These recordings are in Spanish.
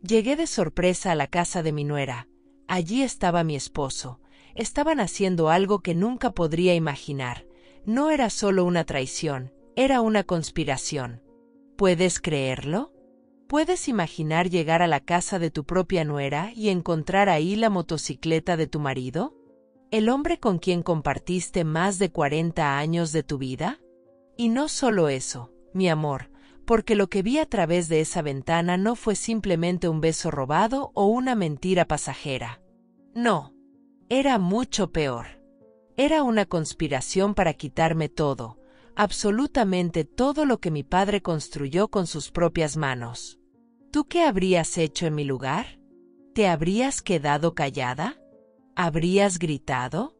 Llegué de sorpresa a la casa de mi nuera. Allí estaba mi esposo. Estaban haciendo algo que nunca podría imaginar. No era solo una traición, era una conspiración. ¿Puedes creerlo? ¿Puedes imaginar llegar a la casa de tu propia nuera y encontrar ahí la motocicleta de tu marido? ¿El hombre con quien compartiste más de 40 años de tu vida? Y no solo eso, mi amor, porque lo que vi a través de esa ventana no fue simplemente un beso robado o una mentira pasajera. No, era mucho peor. Era una conspiración para quitarme todo, absolutamente todo lo que mi padre construyó con sus propias manos. ¿Tú qué habrías hecho en mi lugar? ¿Te habrías quedado callada? ¿Habrías gritado?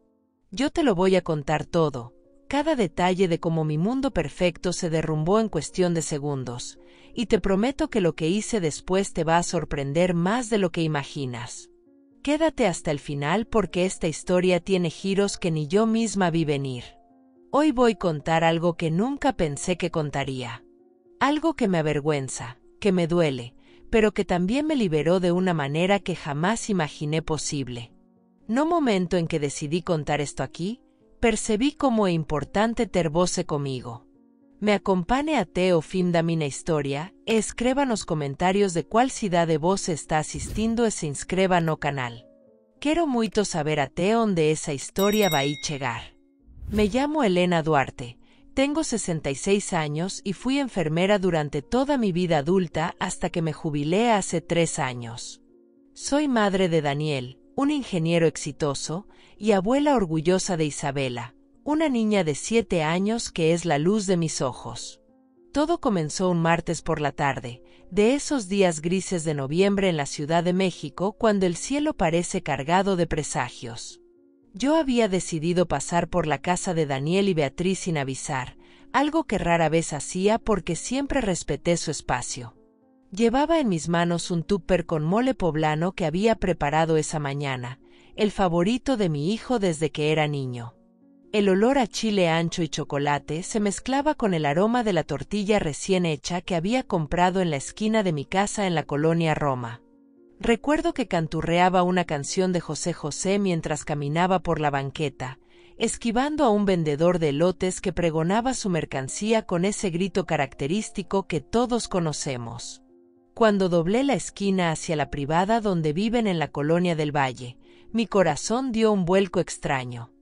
Yo te lo voy a contar todo, cada detalle de cómo mi mundo perfecto se derrumbó en cuestión de segundos, y te prometo que lo que hice después te va a sorprender más de lo que imaginas. Quédate hasta el final porque esta historia tiene giros que ni yo misma vi venir. Hoy voy a contar algo que nunca pensé que contaría. Algo que me avergüenza, que me duele, pero que también me liberó de una manera que jamás imaginé posible. No momento en que decidí contar esto aquí, percebí como è importante ter voce comigo. Me acompañe a te o fin da mina historia, e escriba nos comentarios de qual cidade você está assistindo e se inscreva no canal. Quero muito saber até onde esa historia vai chegar. Me llamo Elena Duarte, tengo 66 años y fui enfermera durante toda mi vida adulta hasta que me jubilé hace 3 años. Soy madre de Daniel, un ingeniero exitoso, y abuela orgullosa de Isabela, una niña de 7 años que es la luz de mis ojos. Todo comenzó un martes por la tarde, de esos días grises de noviembre en la Ciudad de México cuando el cielo parece cargado de presagios. Yo había decidido pasar por la casa de Daniel y Beatriz sin avisar, algo que rara vez hacía porque siempre respeté su espacio. Llevaba en mis manos un tupper con mole poblano que había preparado esa mañana, el favorito de mi hijo desde que era niño. El olor a chile ancho y chocolate se mezclaba con el aroma de la tortilla recién hecha que había comprado en la esquina de mi casa en la colonia Roma. Recuerdo que canturreaba una canción de José José mientras caminaba por la banqueta, esquivando a un vendedor de elotes que pregonaba su mercancía con ese grito característico que todos conocemos. Cuando doblé la esquina hacia la privada donde viven en la colonia del Valle, mi corazón dio un vuelco extraño.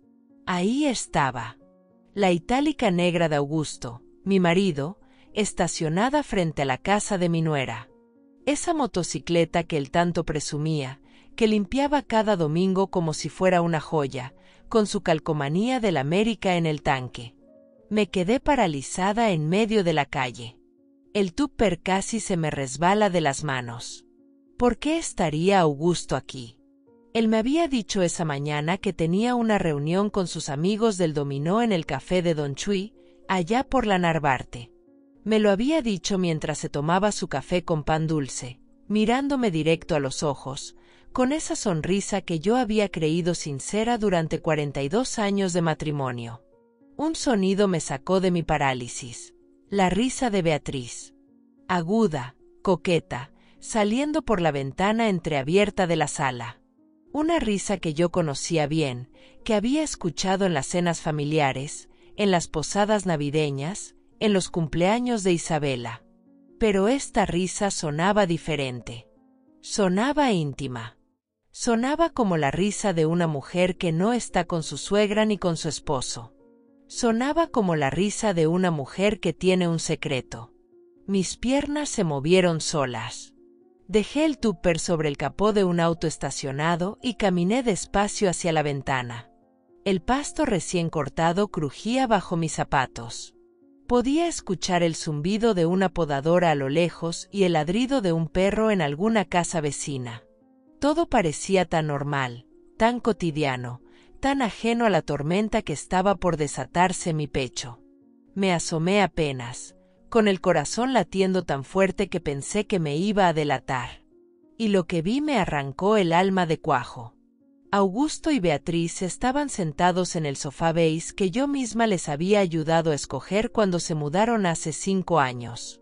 Ahí estaba, la itálica negra de Augusto, mi marido, estacionada frente a la casa de mi nuera. Esa motocicleta que él tanto presumía, que limpiaba cada domingo como si fuera una joya, con su calcomanía del América en el tanque. Me quedé paralizada en medio de la calle. El tupper casi se me resbala de las manos. ¿Por qué estaría Augusto aquí? Él me había dicho esa mañana que tenía una reunión con sus amigos del dominó en el café de Don Chuy, allá por la Narvarte. Me lo había dicho mientras se tomaba su café con pan dulce, mirándome directo a los ojos, con esa sonrisa que yo había creído sincera durante 42 años de matrimonio. Un sonido me sacó de mi parálisis. La risa de Beatriz. Aguda, coqueta, saliendo por la ventana entreabierta de la sala. Una risa que yo conocía bien, que había escuchado en las cenas familiares, en las posadas navideñas, en los cumpleaños de Isabela. Pero esta risa sonaba diferente. Sonaba íntima. Sonaba como la risa de una mujer que no está con su suegra ni con su esposo. Sonaba como la risa de una mujer que tiene un secreto. Mis piernas se movieron solas. Dejé el tupper sobre el capó de un auto estacionado y caminé despacio hacia la ventana. El pasto recién cortado crujía bajo mis zapatos. Podía escuchar el zumbido de una podadora a lo lejos y el ladrido de un perro en alguna casa vecina. Todo parecía tan normal, tan cotidiano, tan ajeno a la tormenta que estaba por desatarse en mi pecho. Me asomé apenas, con el corazón latiendo tan fuerte que pensé que me iba a delatar. Y lo que vi me arrancó el alma de cuajo. Augusto y Beatriz estaban sentados en el sofá beige que yo misma les había ayudado a escoger cuando se mudaron hace 5 años.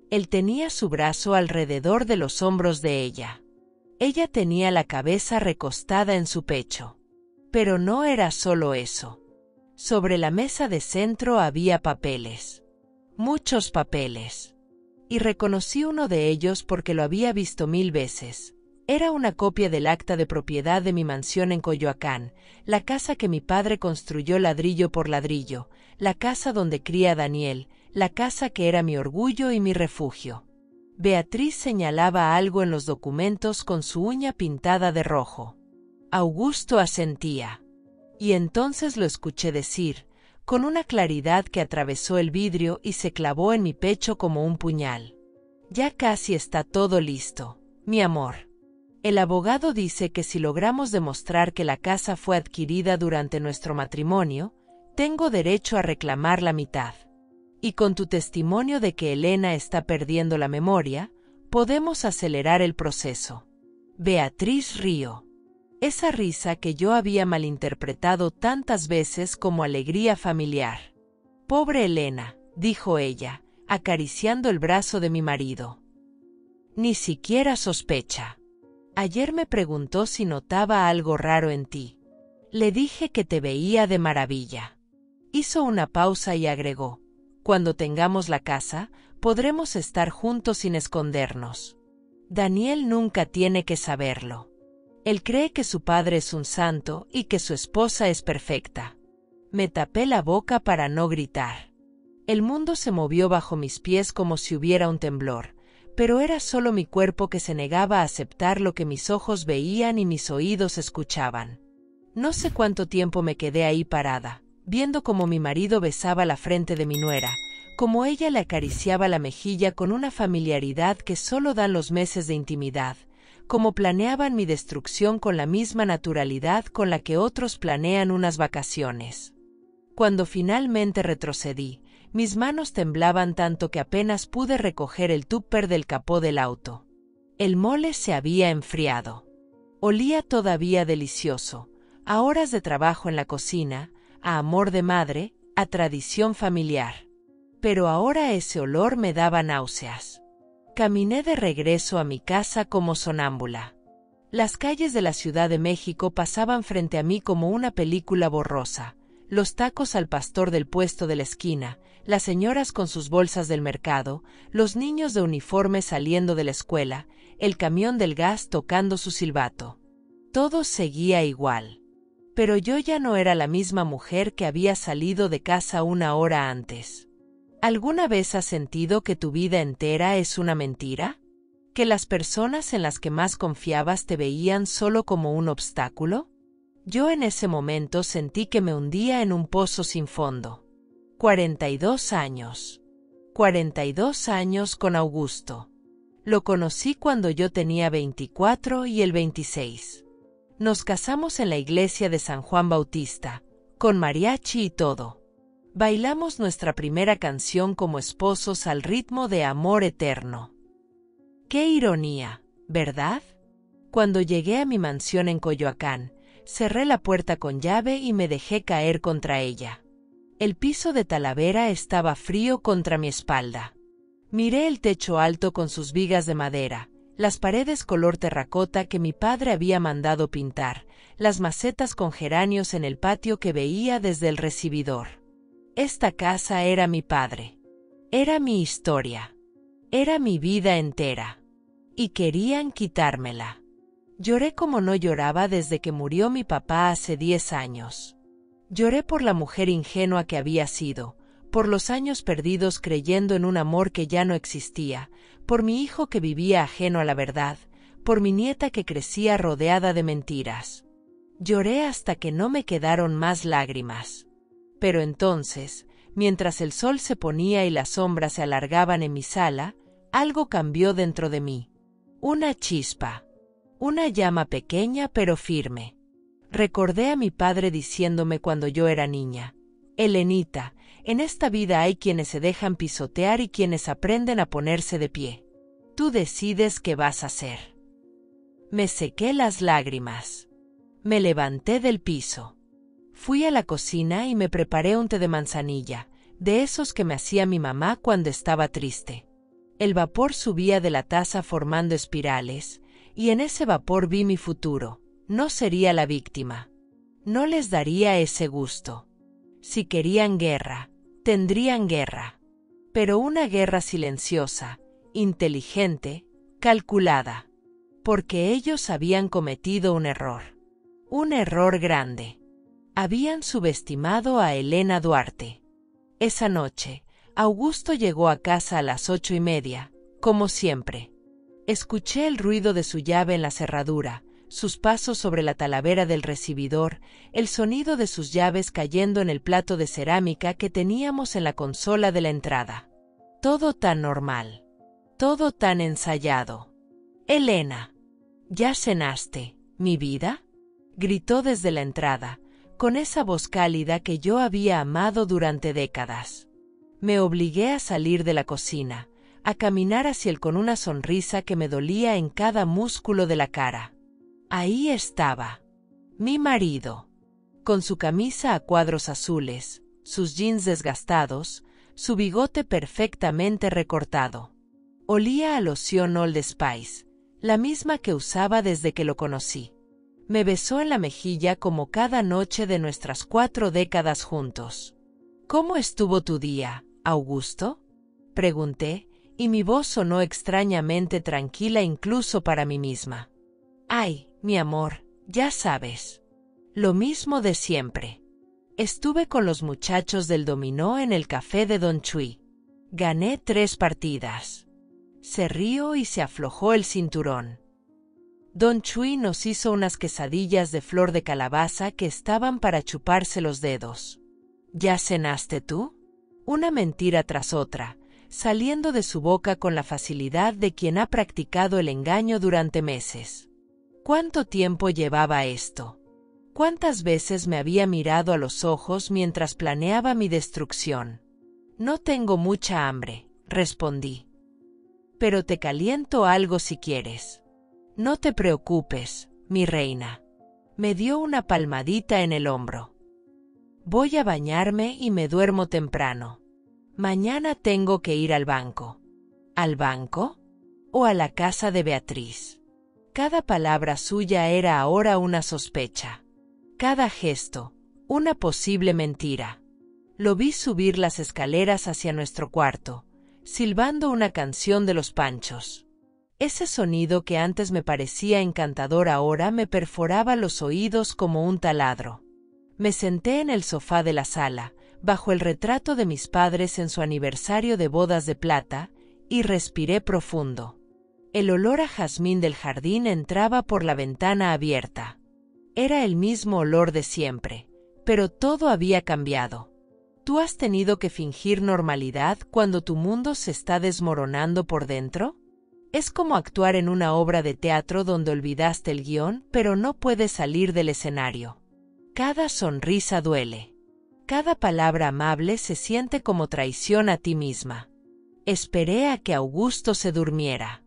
Él tenía su brazo alrededor de los hombros de ella. Ella tenía la cabeza recostada en su pecho. Pero no era solo eso. Sobre la mesa de centro había papeles. Muchos papeles. Y reconocí uno de ellos porque lo había visto 1000 veces. Era una copia del acta de propiedad de mi mansión en Coyoacán, la casa que mi padre construyó ladrillo por ladrillo, la casa donde cría a Daniel, la casa que era mi orgullo y mi refugio. Beatriz señalaba algo en los documentos con su uña pintada de rojo. Augusto asentía. Y entonces lo escuché decir, con una claridad que atravesó el vidrio y se clavó en mi pecho como un puñal. Ya casi está todo listo, mi amor. El abogado dice que si logramos demostrar que la casa fue adquirida durante nuestro matrimonio, tengo derecho a reclamar la mitad. Y con tu testimonio de que Elena está perdiendo la memoria, podemos acelerar el proceso. Beatriz rió. Esa risa que yo había malinterpretado tantas veces como alegría familiar. Pobre Elena, dijo ella, acariciando el brazo de mi marido. Ni siquiera sospecha. Ayer me preguntó si notaba algo raro en ti. Le dije que te veía de maravilla. Hizo una pausa y agregó, cuando tengamos la casa, podremos estar juntos sin escondernos. Daniel nunca tiene que saberlo. Él cree que su padre es un santo y que su esposa es perfecta. Me tapé la boca para no gritar. El mundo se movió bajo mis pies como si hubiera un temblor, pero era solo mi cuerpo que se negaba a aceptar lo que mis ojos veían y mis oídos escuchaban. No sé cuánto tiempo me quedé ahí parada, viendo cómo mi marido besaba la frente de mi nuera, cómo ella le acariciaba la mejilla con una familiaridad que solo dan los meses de intimidad, cómo planeaban mi destrucción con la misma naturalidad con la que otros planean unas vacaciones. Cuando finalmente retrocedí, mis manos temblaban tanto que apenas pude recoger el tupper del capó del auto. El mole se había enfriado. Olía todavía delicioso, a horas de trabajo en la cocina, a amor de madre, a tradición familiar. Pero ahora ese olor me daba náuseas. Caminé de regreso a mi casa como sonámbula. Las calles de la Ciudad de México pasaban frente a mí como una película borrosa. Los tacos al pastor del puesto de la esquina, las señoras con sus bolsas del mercado, los niños de uniforme saliendo de la escuela, el camión del gas tocando su silbato. Todo seguía igual. Pero yo ya no era la misma mujer que había salido de casa una hora antes. ¿Alguna vez has sentido que tu vida entera es una mentira? ¿Que las personas en las que más confiabas te veían solo como un obstáculo? Yo en ese momento sentí que me hundía en un pozo sin fondo. 42 años. 42 años con Augusto. Lo conocí cuando yo tenía 24 y él 26. Nos casamos en la iglesia de San Juan Bautista, con mariachi y todo. Bailamos nuestra primera canción como esposos al ritmo de Amor Eterno. ¡Qué ironía!, ¿verdad? Cuando llegué a mi mansión en Coyoacán, cerré la puerta con llave y me dejé caer contra ella. El piso de Talavera estaba frío contra mi espalda. Miré el techo alto con sus vigas de madera, las paredes color terracota que mi padre había mandado pintar, las macetas con geranios en el patio que veía desde el recibidor. Esta casa era mi padre. Era mi historia. Era mi vida entera. Y querían quitármela. Lloré como no lloraba desde que murió mi papá hace 10 años. Lloré por la mujer ingenua que había sido, por los años perdidos creyendo en un amor que ya no existía, por mi hijo que vivía ajeno a la verdad, por mi nieta que crecía rodeada de mentiras. Lloré hasta que no me quedaron más lágrimas. Pero entonces, mientras el sol se ponía y las sombras se alargaban en mi sala, algo cambió dentro de mí. Una chispa. Una llama pequeña pero firme. Recordé a mi padre diciéndome cuando yo era niña: Elenita, en esta vida hay quienes se dejan pisotear y quienes aprenden a ponerse de pie. Tú decides qué vas a hacer. Me sequé las lágrimas. Me levanté del piso. Fui a la cocina y me preparé un té de manzanilla, de esos que me hacía mi mamá cuando estaba triste. El vapor subía de la taza formando espirales, y en ese vapor vi mi futuro. No sería la víctima. No les daría ese gusto. Si querían guerra, tendrían guerra. Pero una guerra silenciosa, inteligente, calculada. Porque ellos habían cometido un error. Un error grande. Habían subestimado a Elena Duarte. Esa noche, Augusto llegó a casa a las 8:30, como siempre. Escuché el ruido de su llave en la cerradura, sus pasos sobre la talavera del recibidor, el sonido de sus llaves cayendo en el plato de cerámica que teníamos en la consola de la entrada. Todo tan normal. Todo tan ensayado. «Elena, ¿ya cenaste, mi vida?», gritó desde la entrada, con esa voz cálida que yo había amado durante décadas. Me obligué a salir de la cocina, a caminar hacia él con una sonrisa que me dolía en cada músculo de la cara. Ahí estaba, mi marido, con su camisa a cuadros azules, sus jeans desgastados, su bigote perfectamente recortado. Olía a loción Old Spice, la misma que usaba desde que lo conocí. Me besó en la mejilla como cada noche de nuestras 4 décadas juntos. «¿Cómo estuvo tu día, Augusto?», pregunté, y mi voz sonó extrañamente tranquila incluso para mí misma. «Ay, mi amor, ya sabes. Lo mismo de siempre. Estuve con los muchachos del dominó en el café de Don Chui. Gané 3 partidas». Se rió y se aflojó el cinturón. Don Chui nos hizo unas quesadillas de flor de calabaza que estaban para chuparse los dedos. «¿Ya cenaste tú?», una mentira tras otra, saliendo de su boca con la facilidad de quien ha practicado el engaño durante meses. ¿Cuánto tiempo llevaba esto? ¿Cuántas veces me había mirado a los ojos mientras planeaba mi destrucción? «No tengo mucha hambre», respondí. «Pero te caliento algo si quieres». «No te preocupes, mi reina». Me dio una palmadita en el hombro. «Voy a bañarme y me duermo temprano. Mañana tengo que ir al banco». «¿Al banco? ¿O a la casa de Beatriz?». Cada palabra suya era ahora una sospecha. Cada gesto, una posible mentira. Lo vi subir las escaleras hacia nuestro cuarto, silbando una canción de los Panchos. Ese sonido que antes me parecía encantador ahora me perforaba los oídos como un taladro. Me senté en el sofá de la sala, bajo el retrato de mis padres en su aniversario de bodas de plata, y respiré profundo. El olor a jazmín del jardín entraba por la ventana abierta. Era el mismo olor de siempre, pero todo había cambiado. ¿Tú has tenido que fingir normalidad cuando tu mundo se está desmoronando por dentro? Es como actuar en una obra de teatro donde olvidaste el guión, pero no puedes salir del escenario. Cada sonrisa duele. Cada palabra amable se siente como traición a ti misma. Esperé a que Augusto se durmiera.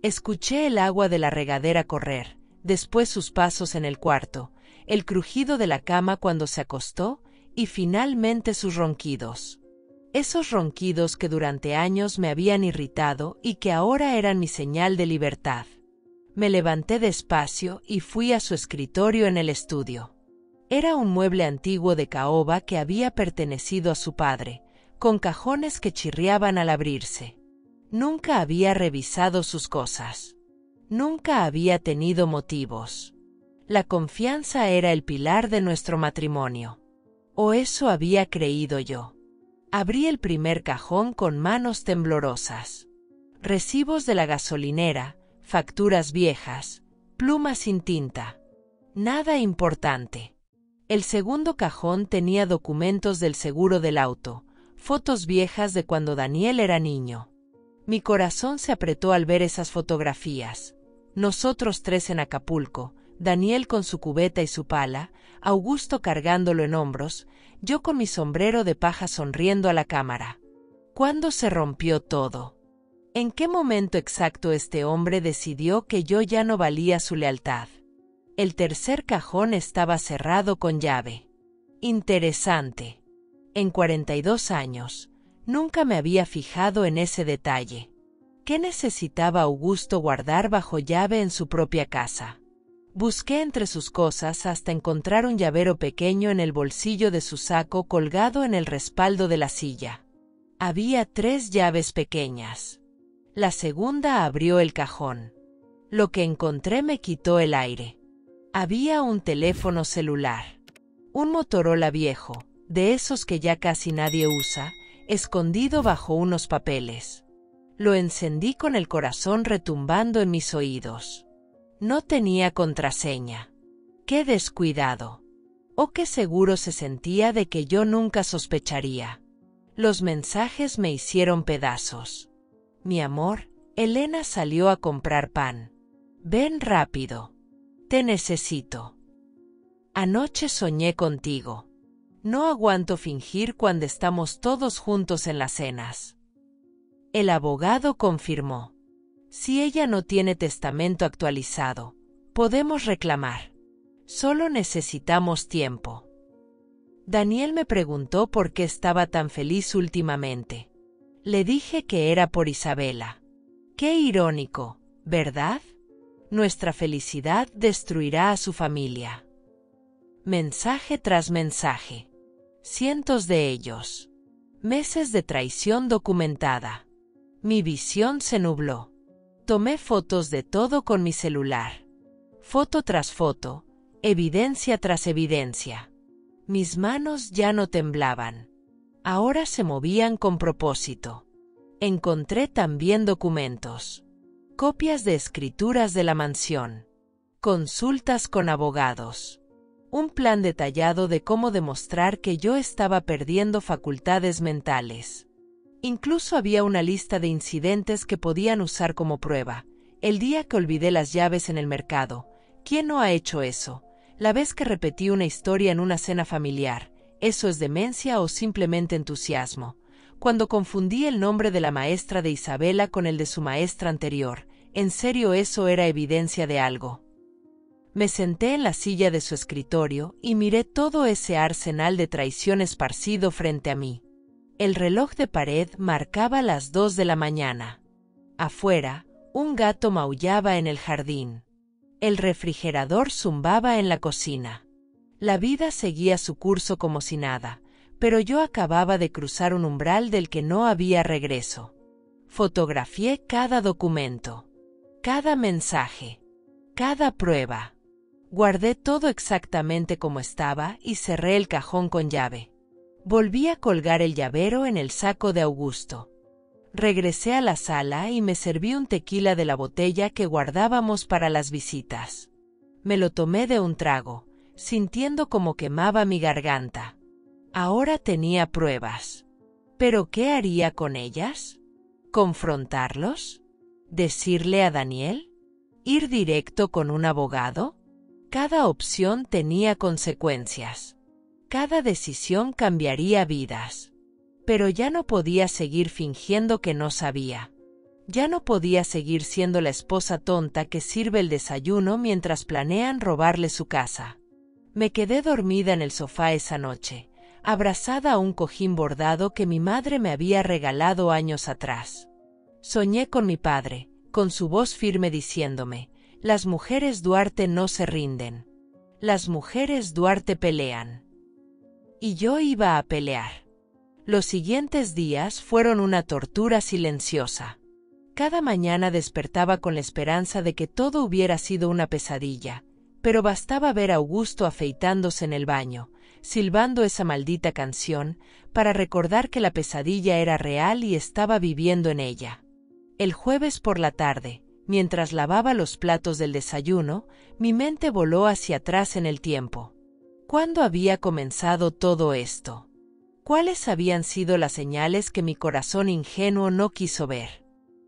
Escuché el agua de la regadera correr, después sus pasos en el cuarto, el crujido de la cama cuando se acostó y finalmente sus ronquidos. Esos ronquidos que durante años me habían irritado y que ahora eran mi señal de libertad. Me levanté despacio y fui a su escritorio en el estudio. Era un mueble antiguo de caoba que había pertenecido a su padre, con cajones que chirriaban al abrirse. Nunca había revisado sus cosas. Nunca había tenido motivos. La confianza era el pilar de nuestro matrimonio. O eso había creído yo. Abrí el primer cajón con manos temblorosas. Recibos de la gasolinera, facturas viejas, plumas sin tinta. Nada importante. El segundo cajón tenía documentos del seguro del auto, fotos viejas de cuando Daniel era niño. Mi corazón se apretó al ver esas fotografías. Nosotros 3 en Acapulco, Daniel con su cubeta y su pala, Augusto cargándolo en hombros, yo con mi sombrero de paja sonriendo a la cámara. ¿Cuándo se rompió todo? ¿En qué momento exacto este hombre decidió que yo ya no valía su lealtad? El tercer cajón estaba cerrado con llave. Interesante. En 42 años, nunca me había fijado en ese detalle. ¿Qué necesitaba Augusto guardar bajo llave en su propia casa? Busqué entre sus cosas hasta encontrar un llavero pequeño en el bolsillo de su saco colgado en el respaldo de la silla. Había 3 llaves pequeñas. La segunda abrió el cajón. Lo que encontré me quitó el aire. Había un teléfono celular. Un Motorola viejo, de esos que ya casi nadie usa, escondido bajo unos papeles. Lo encendí con el corazón retumbando en mis oídos. No tenía contraseña. ¡Qué descuidado! ¡Oh, qué seguro se sentía de que yo nunca sospecharía! Los mensajes me hicieron pedazos. Mi amor, Elena salió a comprar pan. Ven rápido. Te necesito. Anoche soñé contigo. No aguanto fingir cuando estamos todos juntos en las cenas. El abogado confirmó. Si ella no tiene testamento actualizado, podemos reclamar. Solo necesitamos tiempo. Daniel me preguntó por qué estaba tan feliz últimamente. Le dije que era por Isabela. Qué irónico, ¿verdad? Nuestra felicidad destruirá a su familia. Mensaje tras mensaje. Cientos de ellos. Meses de traición documentada. Mi visión se nubló. Tomé fotos de todo con mi celular. Foto tras foto, evidencia tras evidencia. Mis manos ya no temblaban. Ahora se movían con propósito. Encontré también documentos. Copias de escrituras de la mansión. Consultas con abogados. Un plan detallado de cómo demostrar que yo estaba perdiendo facultades mentales. Incluso había una lista de incidentes que podían usar como prueba. El día que olvidé las llaves en el mercado. ¿Quién no ha hecho eso? La vez que repetí una historia en una cena familiar. ¿Eso es demencia o simplemente entusiasmo? Cuando confundí el nombre de la maestra de Isabela con el de su maestra anterior. ¿En serio eso era evidencia de algo? Me senté en la silla de su escritorio y miré todo ese arsenal de traición esparcido frente a mí. El reloj de pared marcaba las 2 de la mañana. Afuera, un gato maullaba en el jardín. El refrigerador zumbaba en la cocina. La vida seguía su curso como si nada, pero yo acababa de cruzar un umbral del que no había regreso. Fotografié cada documento, cada mensaje, cada prueba. Guardé todo exactamente como estaba y cerré el cajón con llave. Volví a colgar el llavero en el saco de Augusto. Regresé a la sala y me serví un tequila de la botella que guardábamos para las visitas. Me lo tomé de un trago, sintiendo como quemaba mi garganta. Ahora tenía pruebas. ¿Pero qué haría con ellas? ¿Confrontarlos? ¿Decirle a Daniel? ¿Ir directo con un abogado? Cada opción tenía consecuencias. Cada decisión cambiaría vidas. Pero ya no podía seguir fingiendo que no sabía. Ya no podía seguir siendo la esposa tonta que sirve el desayuno mientras planean robarle su casa. Me quedé dormida en el sofá esa noche, abrazada a un cojín bordado que mi madre me había regalado años atrás. Soñé con mi padre, con su voz firme diciéndome: las mujeres Duarte no se rinden. Las mujeres Duarte pelean. Y yo iba a pelear. Los siguientes días fueron una tortura silenciosa. Cada mañana despertaba con la esperanza de que todo hubiera sido una pesadilla, pero bastaba ver a Augusto afeitándose en el baño, silbando esa maldita canción, para recordar que la pesadilla era real y estaba viviendo en ella. El jueves por la tarde, mientras lavaba los platos del desayuno, mi mente voló hacia atrás en el tiempo. ¿Cuándo había comenzado todo esto? ¿Cuáles habían sido las señales que mi corazón ingenuo no quiso ver?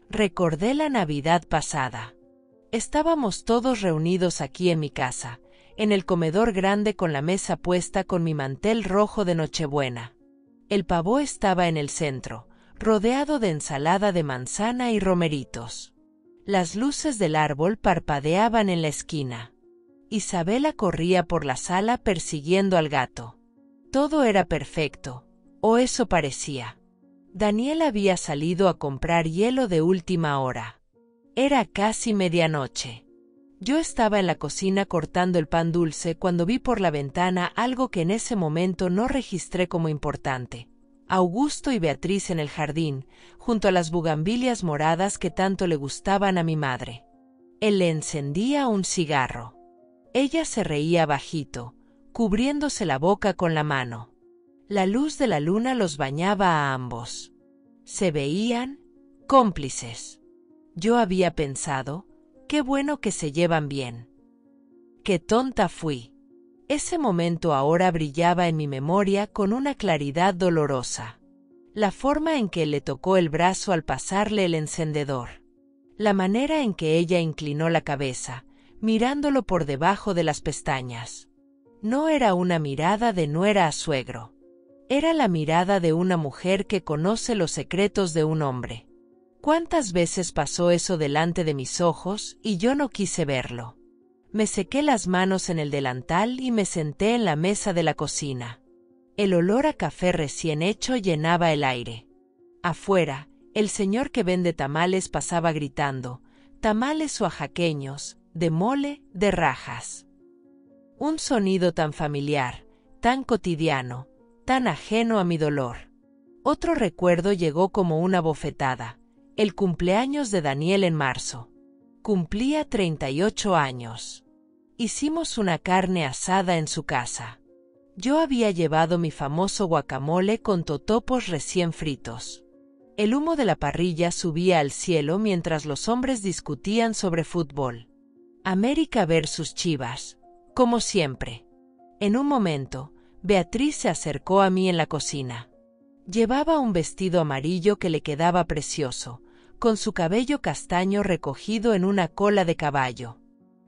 Recordé la Navidad pasada. Estábamos todos reunidos aquí en mi casa, en el comedor grande con la mesa puesta con mi mantel rojo de Nochebuena. El pavó estaba en el centro, rodeado de ensalada de manzana y romeritos. Las luces del árbol parpadeaban en la esquina. Isabela corría por la sala persiguiendo al gato. Todo era perfecto, o eso parecía. Daniel había salido a comprar hielo de última hora. Era casi medianoche. Yo estaba en la cocina cortando el pan dulce cuando vi por la ventana algo que en ese momento no registré como importante. Augusto y Beatriz en el jardín, junto a las bugambilias moradas que tanto le gustaban a mi madre. Él le encendía un cigarro. Ella se reía bajito, cubriéndose la boca con la mano. La luz de la luna los bañaba a ambos. Se veían cómplices. Yo había pensado, qué bueno que se llevan bien. Qué tonta fui. Ese momento ahora brillaba en mi memoria con una claridad dolorosa. La forma en que él le tocó el brazo al pasarle el encendedor. La manera en que ella inclinó la cabeza, mirándolo por debajo de las pestañas. No era una mirada de nuera a suegro. Era la mirada de una mujer que conoce los secretos de un hombre. ¿Cuántas veces pasó eso delante de mis ojos y yo no quise verlo? Me sequé las manos en el delantal y me senté en la mesa de la cocina. El olor a café recién hecho llenaba el aire. Afuera, el señor que vende tamales pasaba gritando, tamales oaxaqueños, de mole, de rajas. Un sonido tan familiar, tan cotidiano, tan ajeno a mi dolor. Otro recuerdo llegó como una bofetada. El cumpleaños de Daniel en marzo. Cumplía 38 años. Hicimos una carne asada en su casa. Yo había llevado mi famoso guacamole con totopos recién fritos. El humo de la parrilla subía al cielo mientras los hombres discutían sobre fútbol. América versus Chivas, como siempre. En un momento, Beatriz se acercó a mí en la cocina. Llevaba un vestido amarillo que le quedaba precioso, con su cabello castaño recogido en una cola de caballo.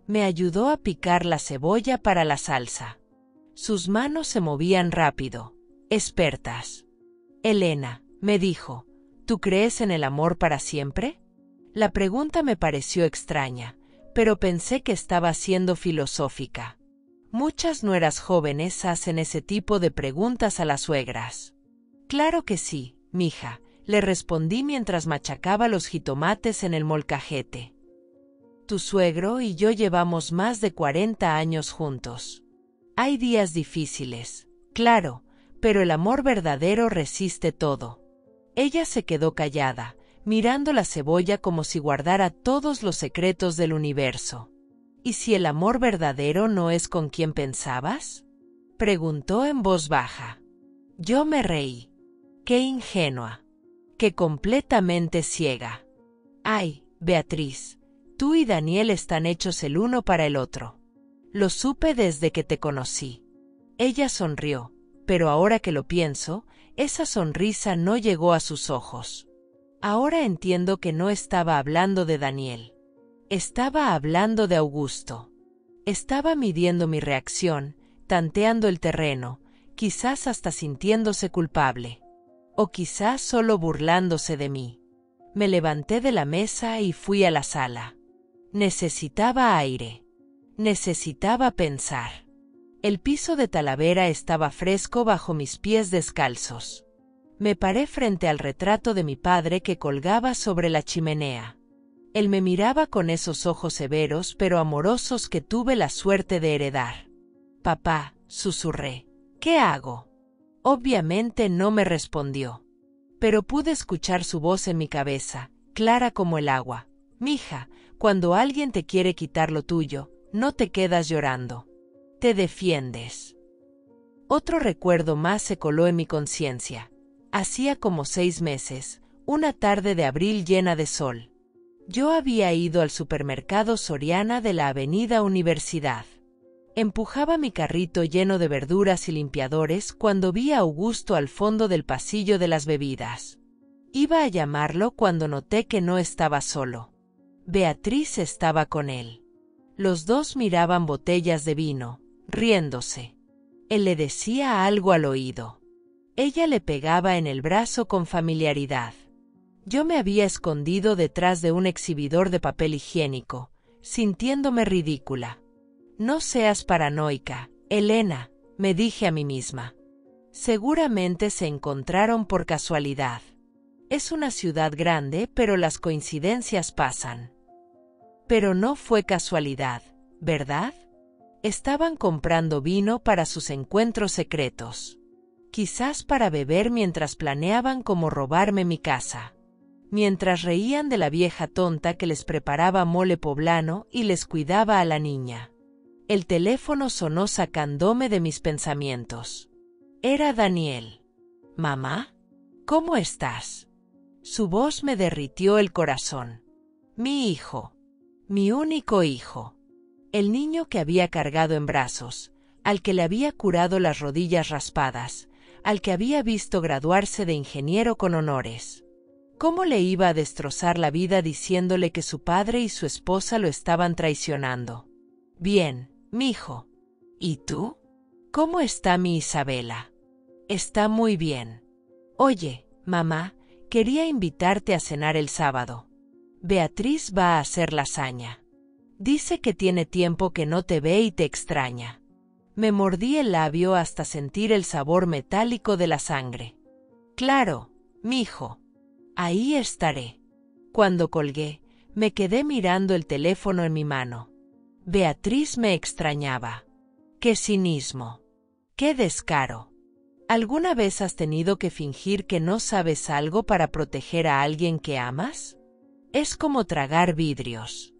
Me ayudó a picar la cebolla para la salsa. Sus manos se movían rápido, expertas. Elena, me dijo, ¿tú crees en el amor para siempre? La pregunta me pareció extraña, pero pensé que estaba siendo filosófica. Muchas nueras jóvenes hacen ese tipo de preguntas a las suegras. Claro que sí, mija, le respondí mientras machacaba los jitomates en el molcajete. Tu suegro y yo llevamos más de 40 años juntos. Hay días difíciles, claro, pero el amor verdadero resiste todo. Ella se quedó callada, mirando la cebolla como si guardara todos los secretos del universo. ¿Y si el amor verdadero no es con quien pensabas? Preguntó en voz baja. Yo me reí. Qué ingenua. Qué completamente ciega. Ay, Beatriz, tú y Daniel están hechos el uno para el otro. Lo supe desde que te conocí. Ella sonrió, pero ahora que lo pienso, esa sonrisa no llegó a sus ojos. Ahora entiendo que no estaba hablando de Daniel. Estaba hablando de Augusto. Estaba midiendo mi reacción, tanteando el terreno, quizás hasta sintiéndose culpable. O quizás solo burlándose de mí. Me levanté de la mesa y fui a la sala. Necesitaba aire. Necesitaba pensar. El piso de Talavera estaba fresco bajo mis pies descalzos. Me paré frente al retrato de mi padre que colgaba sobre la chimenea. Él me miraba con esos ojos severos pero amorosos que tuve la suerte de heredar. Papá, susurré, ¿qué hago? Obviamente no me respondió. Pero pude escuchar su voz en mi cabeza, clara como el agua. Mija, cuando alguien te quiere quitar lo tuyo, no te quedas llorando. Te defiendes. Otro recuerdo más se coló en mi conciencia. Hacía como 6 meses, una tarde de abril llena de sol. Yo había ido al supermercado Soriana de la Avenida Universidad. Empujaba mi carrito lleno de verduras y limpiadores cuando vi a Augusto al fondo del pasillo de las bebidas. Iba a llamarlo cuando noté que no estaba solo. Beatriz estaba con él. Los dos miraban botellas de vino, riéndose. Él le decía algo al oído. Ella le pegaba en el brazo con familiaridad. Yo me había escondido detrás de un exhibidor de papel higiénico, sintiéndome ridícula. No seas paranoica, Elena, me dije a mí misma. Seguramente se encontraron por casualidad. Es una ciudad grande, pero las coincidencias pasan. Pero no fue casualidad, ¿verdad? Estaban comprando vino para sus encuentros secretos. Quizás para beber mientras planeaban cómo robarme mi casa. Mientras reían de la vieja tonta que les preparaba mole poblano y les cuidaba a la niña. El teléfono sonó sacándome de mis pensamientos. Era Daniel. «Mamá, ¿cómo estás?» Su voz me derritió el corazón. Mi hijo. Mi único hijo. El niño que había cargado en brazos, al que le había curado las rodillas raspadas, al que había visto graduarse de ingeniero con honores. ¿Cómo le iba a destrozar la vida diciéndole que su padre y su esposa lo estaban traicionando? Bien, mijo. ¿Y tú? ¿Cómo está mi Isabela? Está muy bien. Oye, mamá, quería invitarte a cenar el sábado. Beatriz va a hacer lasaña. Dice que tiene tiempo que no te ve y te extraña. Me mordí el labio hasta sentir el sabor metálico de la sangre. Claro, mijo. Ahí estaré. Cuando colgué, me quedé mirando el teléfono en mi mano. Beatriz me extrañaba. ¡Qué cinismo! ¡Qué descaro! ¿Alguna vez has tenido que fingir que no sabes algo para proteger a alguien que amas? Es como tragar vidrios.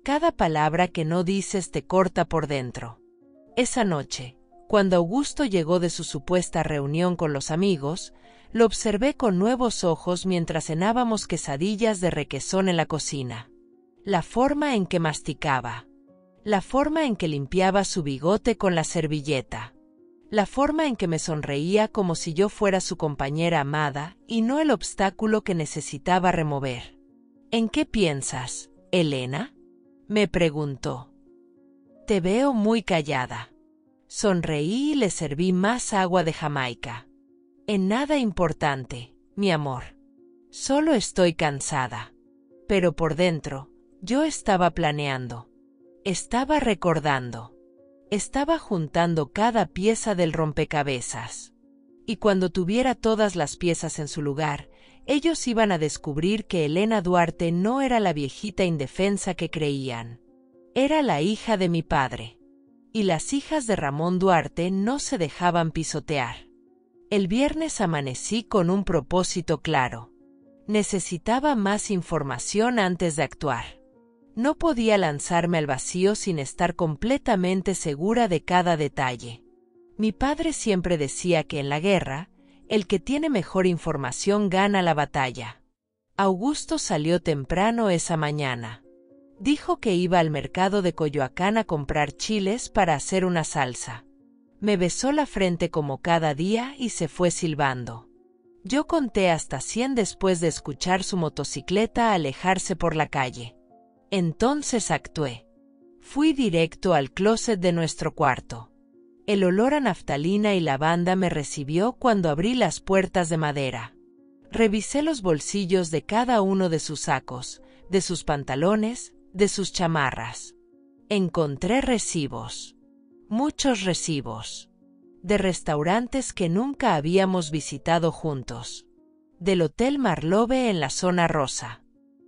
Cada palabra que no dices te corta por dentro. Esa noche, cuando Augusto llegó de su supuesta reunión con los amigos, lo observé con nuevos ojos mientras cenábamos quesadillas de requesón en la cocina. La forma en que masticaba. La forma en que limpiaba su bigote con la servilleta. La forma en que me sonreía como si yo fuera su compañera amada y no el obstáculo que necesitaba remover. ¿En qué piensas, Elena?, me preguntó. Te veo muy callada. Sonreí y le serví más agua de Jamaica. En nada importante, mi amor. Solo estoy cansada. Pero por dentro, yo estaba planeando. Estaba recordando. Estaba juntando cada pieza del rompecabezas. Y cuando tuviera todas las piezas en su lugar, ellos iban a descubrir que Elena Duarte no era la viejita indefensa que creían. Era la hija de mi padre. Y las hijas de Ramón Duarte no se dejaban pisotear. El viernes amanecí con un propósito claro. Necesitaba más información antes de actuar. No podía lanzarme al vacío sin estar completamente segura de cada detalle. Mi padre siempre decía que en la guerra, el que tiene mejor información gana la batalla. Augusto salió temprano esa mañana. Dijo que iba al mercado de Coyoacán a comprar chiles para hacer una salsa. Me besó la frente como cada día y se fue silbando. Yo conté hasta 100 después de escuchar su motocicleta alejarse por la calle. Entonces actué. Fui directo al closet de nuestro cuarto. El olor a naftalina y lavanda me recibió cuando abrí las puertas de madera. Revisé los bolsillos de cada uno de sus sacos, de sus pantalones, de sus chamarras. Encontré recibos. Muchos recibos. De restaurantes que nunca habíamos visitado juntos. Del Hotel Marlove en la zona rosa.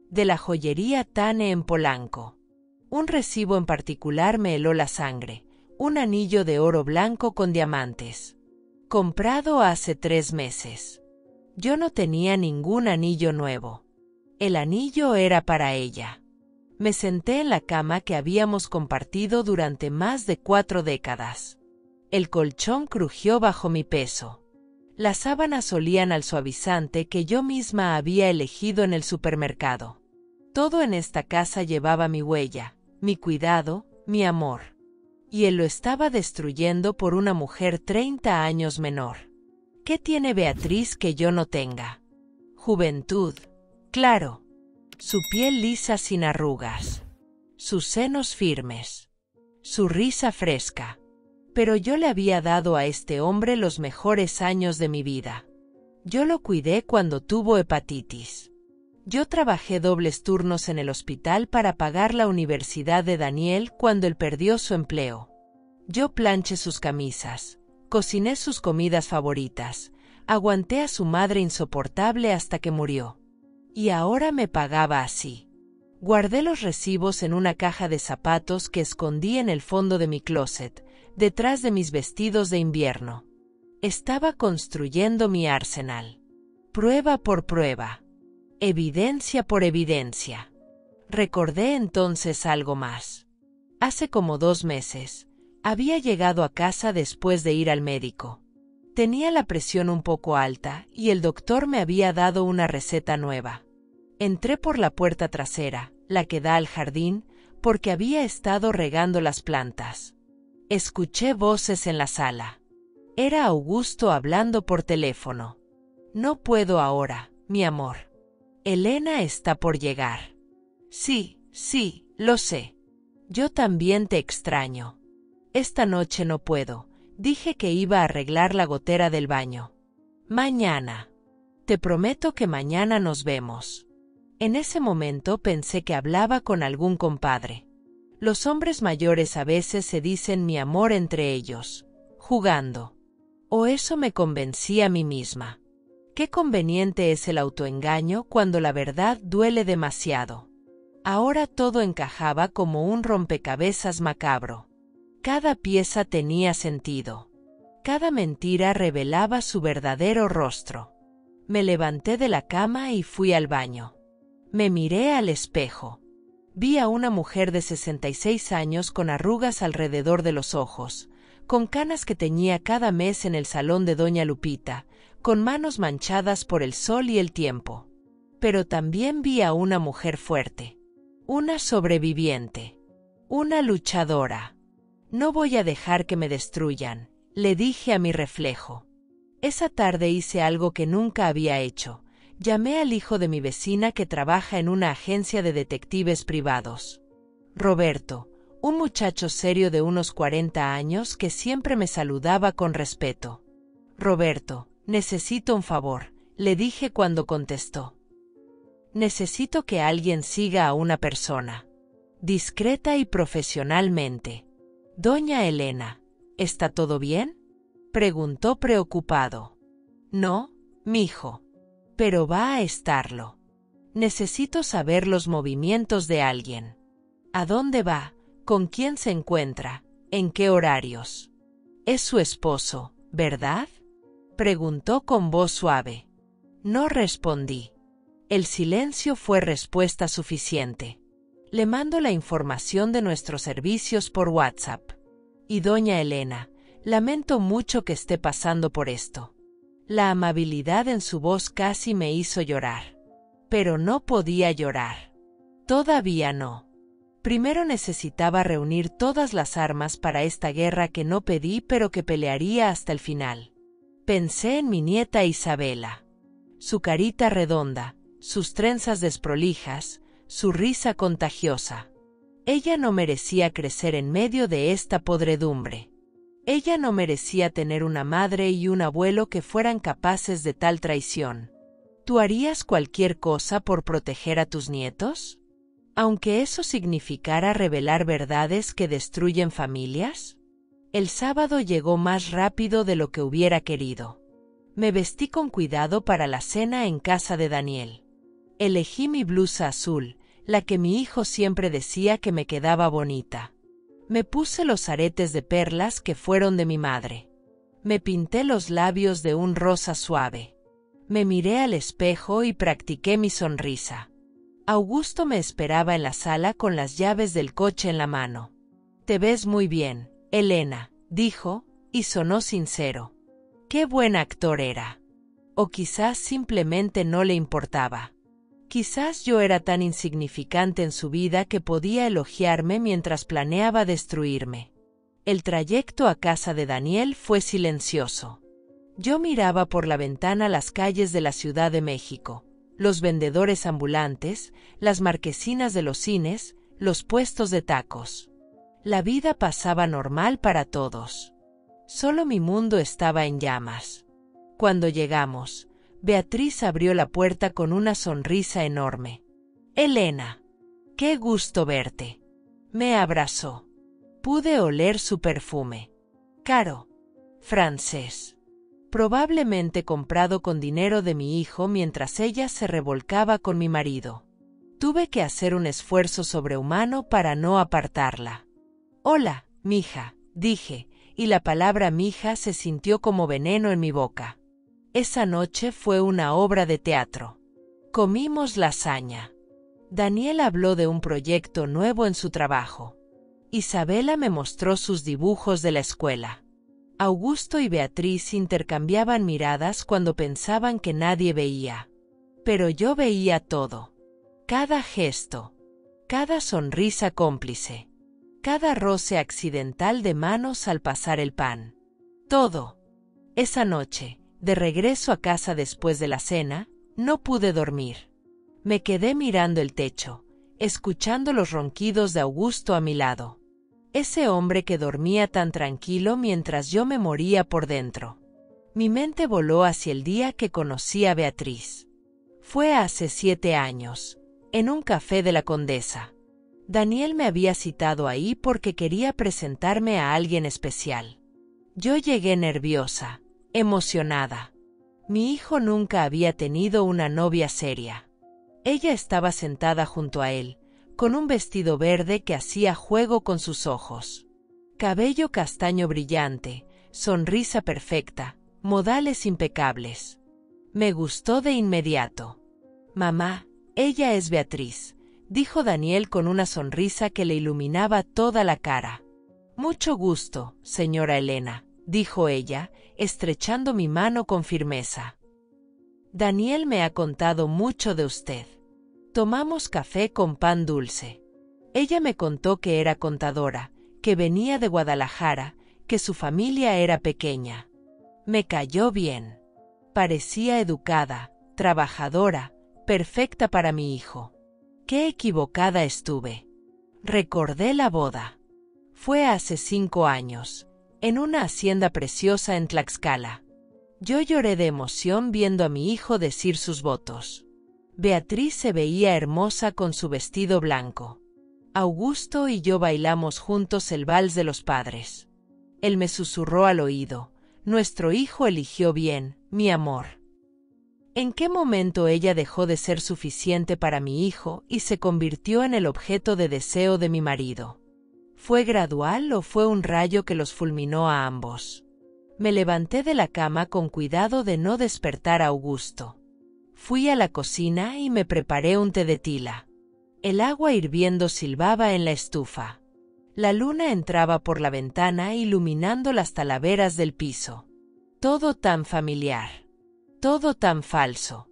De la joyería Tane en Polanco. Un recibo en particular me heló la sangre. Un anillo de oro blanco con diamantes. Comprado hace 3 meses. Yo no tenía ningún anillo nuevo. El anillo era para ella. Me senté en la cama que habíamos compartido durante más de 4 décadas. El colchón crujió bajo mi peso. Las sábanas olían al suavizante que yo misma había elegido en el supermercado. Todo en esta casa llevaba mi huella, mi cuidado, mi amor. Y él lo estaba destruyendo por una mujer 30 años menor. ¿Qué tiene Beatriz que yo no tenga? Juventud, claro. Su piel lisa sin arrugas. Sus senos firmes. Su risa fresca. Pero yo le había dado a este hombre los mejores años de mi vida. Yo lo cuidé cuando tuvo hepatitis. Yo trabajé dobles turnos en el hospital para pagar la universidad de Daniel cuando él perdió su empleo. Yo planché sus camisas, cociné sus comidas favoritas, Aguanté a su madre insoportable hasta que murió. Y ahora me pagaba así. Guardé los recibos en una caja de zapatos que escondí en el fondo de mi closet, detrás de mis vestidos de invierno. Estaba construyendo mi arsenal. Prueba por prueba. Evidencia por evidencia. Recordé entonces algo más. Hace como 2 meses, había llegado a casa después de ir al médico. Tenía la presión un poco alta y el doctor me había dado una receta nueva. Entré por la puerta trasera, la que da al jardín, porque había estado regando las plantas. Escuché voces en la sala. Era Augusto hablando por teléfono. No puedo ahora, mi amor. Elena está por llegar. Sí, lo sé. Yo también te extraño. Esta noche no puedo. Dije que iba a arreglar la gotera del baño. Mañana. Te prometo que mañana nos vemos. En ese momento pensé que hablaba con algún compadre. Los hombres mayores a veces se dicen mi amor entre ellos, jugando. O eso me convencí a mí misma. Qué conveniente es el autoengaño cuando la verdad duele demasiado. Ahora todo encajaba como un rompecabezas macabro. Cada pieza tenía sentido. Cada mentira revelaba su verdadero rostro. Me levanté de la cama y fui al baño. Me miré al espejo. Vi a una mujer de 66 años con arrugas alrededor de los ojos, con canas que teñía cada mes en el salón de doña Lupita, con manos manchadas por el sol y el tiempo. Pero también vi a una mujer fuerte. Una sobreviviente. Una luchadora. No voy a dejar que me destruyan, le dije a mi reflejo. Esa tarde hice algo que nunca había hecho. Llamé al hijo de mi vecina que trabaja en una agencia de detectives privados. Roberto, un muchacho serio de unos 40 años que siempre me saludaba con respeto. Roberto, necesito un favor, le dije cuando contestó. Necesito que alguien siga a una persona. Discreta y profesionalmente. Doña Elena, ¿está todo bien? Preguntó preocupado. No, mijo. Pero va a estarlo. Necesito saber los movimientos de alguien. ¿A dónde va? ¿Con quién se encuentra? ¿En qué horarios? Es su esposo, ¿verdad? Preguntó con voz suave. No respondí. El silencio fue respuesta suficiente. Le mando la información de nuestros servicios por WhatsApp. Y doña Elena, lamento mucho que esté pasando por esto. La amabilidad en su voz casi me hizo llorar. Pero no podía llorar. Todavía no. Primero necesitaba reunir todas las armas para esta guerra que no pedí pero que pelearía hasta el final. Pensé en mi nieta Isabela. Su carita redonda, sus trenzas desprolijas, su risa contagiosa. Ella no merecía crecer en medio de esta podredumbre. Ella no merecía tener una madre y un abuelo que fueran capaces de tal traición. ¿Tú harías cualquier cosa por proteger a tus nietos? Aunque eso significara revelar verdades que destruyen familias. El sábado llegó más rápido de lo que hubiera querido. Me vestí con cuidado para la cena en casa de Daniel. Elegí mi blusa azul, la que mi hijo siempre decía que me quedaba bonita. Me puse los aretes de perlas que fueron de mi madre. Me pinté los labios de un rosa suave. Me miré al espejo y practiqué mi sonrisa. Augusto me esperaba en la sala con las llaves del coche en la mano. «Te ves muy bien, Elena», dijo, y sonó sincero. Qué buen actor era. O quizás simplemente no le importaba. Quizás yo era tan insignificante en su vida que podía elogiarme mientras planeaba destruirme. El trayecto a casa de Daniel fue silencioso. Yo miraba por la ventana las calles de la Ciudad de México, los vendedores ambulantes, las marquesinas de los cines, los puestos de tacos. La vida pasaba normal para todos. Solo mi mundo estaba en llamas. Cuando llegamos, Beatriz abrió la puerta con una sonrisa enorme. «Elena, qué gusto verte». Me abrazó. Pude oler su perfume. Caro. Francés. probablemente comprado con dinero de mi hijo mientras ella se revolcaba con mi marido. Tuve que hacer un esfuerzo sobrehumano para no apartarla. «Hola, mija», dije, y la palabra mija se sintió como veneno en mi boca. Esa noche fue una obra de teatro. Comimos lasaña. Daniel habló de un proyecto nuevo en su trabajo. Isabela me mostró sus dibujos de la escuela. Augusto y Beatriz intercambiaban miradas cuando pensaban que nadie veía. Pero yo veía todo. Cada gesto. Cada sonrisa cómplice. Cada roce accidental de manos al pasar el pan. Todo. Esa noche, de regreso a casa después de la cena, no pude dormir. Me quedé mirando el techo, escuchando los ronquidos de Augusto a mi lado. Ese hombre que dormía tan tranquilo mientras yo me moría por dentro. Mi mente voló hacia el día que conocí a Beatriz. Fue hace 7 años, en un café de la Condesa. Daniel me había citado ahí porque quería presentarme a alguien especial. Yo llegué nerviosa, emocionada. Mi hijo nunca había tenido una novia seria. Ella estaba sentada junto a él, con un vestido verde que hacía juego con sus ojos. Cabello castaño brillante, sonrisa perfecta, modales impecables. Me gustó de inmediato. «Mamá, ella es Beatriz», dijo Daniel con una sonrisa que le iluminaba toda la cara. «Mucho gusto, señora Elena», dijo ella, estrechando mi mano con firmeza. «Daniel me ha contado mucho de usted». Tomamos café con pan dulce. Ella me contó que era contadora, que venía de Guadalajara, que su familia era pequeña. Me cayó bien. Parecía educada, trabajadora, perfecta para mi hijo. Qué equivocada estuve. Recordé la boda. Fue hace 5 años, en una hacienda preciosa en Tlaxcala. Yo lloré de emoción viendo a mi hijo decir sus votos. Beatriz se veía hermosa con su vestido blanco. Augusto y yo bailamos juntos el vals de los padres. Él me susurró al oído: «Nuestro hijo eligió bien, mi amor». ¿En qué momento ella dejó de ser suficiente para mi hijo y se convirtió en el objeto de deseo de mi marido? ¿Fue gradual o fue un rayo que los fulminó a ambos? Me levanté de la cama con cuidado de no despertar a Augusto. Fui a la cocina y me preparé un té de tila. El agua hirviendo silbaba en la estufa. La luna entraba por la ventana iluminando las talaveras del piso. Todo tan familiar. Todo tan falso.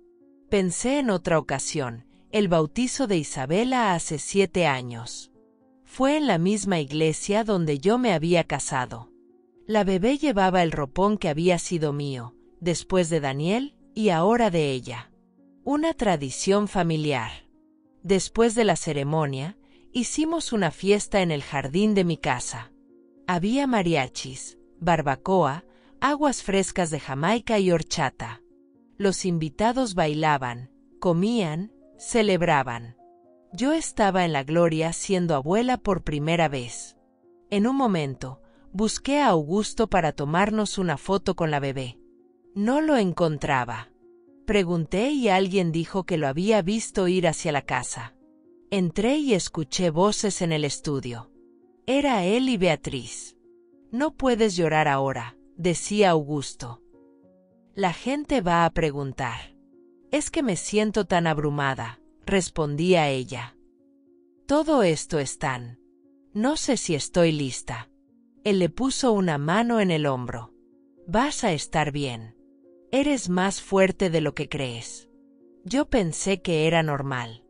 Pensé en otra ocasión, el bautizo de Isabela hace 7 años. Fue en la misma iglesia donde yo me había casado. La bebé llevaba el ropón que había sido mío, después de Daniel y ahora de ella. Una tradición familiar. Después de la ceremonia, hicimos una fiesta en el jardín de mi casa. Había mariachis, barbacoa, aguas frescas de Jamaica y horchata. Los invitados bailaban, comían, celebraban. Yo estaba en la gloria siendo abuela por primera vez. En un momento, busqué a Augusto para tomarnos una foto con la bebé. No lo encontraba. Pregunté y alguien dijo que lo había visto ir hacia la casa. Entré y escuché voces en el estudio. Era él y Beatriz. «No puedes llorar ahora», decía Augusto. «La gente va a preguntar». «Es que me siento tan abrumada», respondía ella. «Todo esto es tan... No sé si estoy lista». Él le puso una mano en el hombro. «Vas a estar bien. Eres más fuerte de lo que crees». Yo pensé que era normal.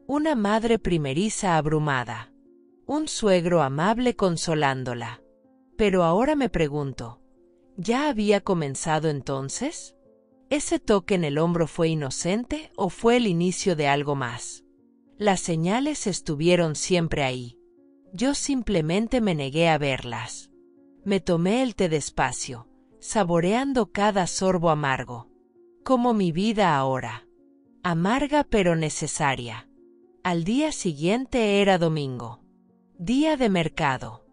Una madre primeriza abrumada. Un suegro amable consolándola. Pero ahora me pregunto, ¿ya había comenzado entonces? ¿Ese toque en el hombro fue inocente o fue el inicio de algo más? Las señales estuvieron siempre ahí. Yo simplemente me negué a verlas. Me tomé el té despacio, saboreando cada sorbo amargo. Como mi vida ahora. Amarga pero necesaria. Al día siguiente era domingo. Día de mercado.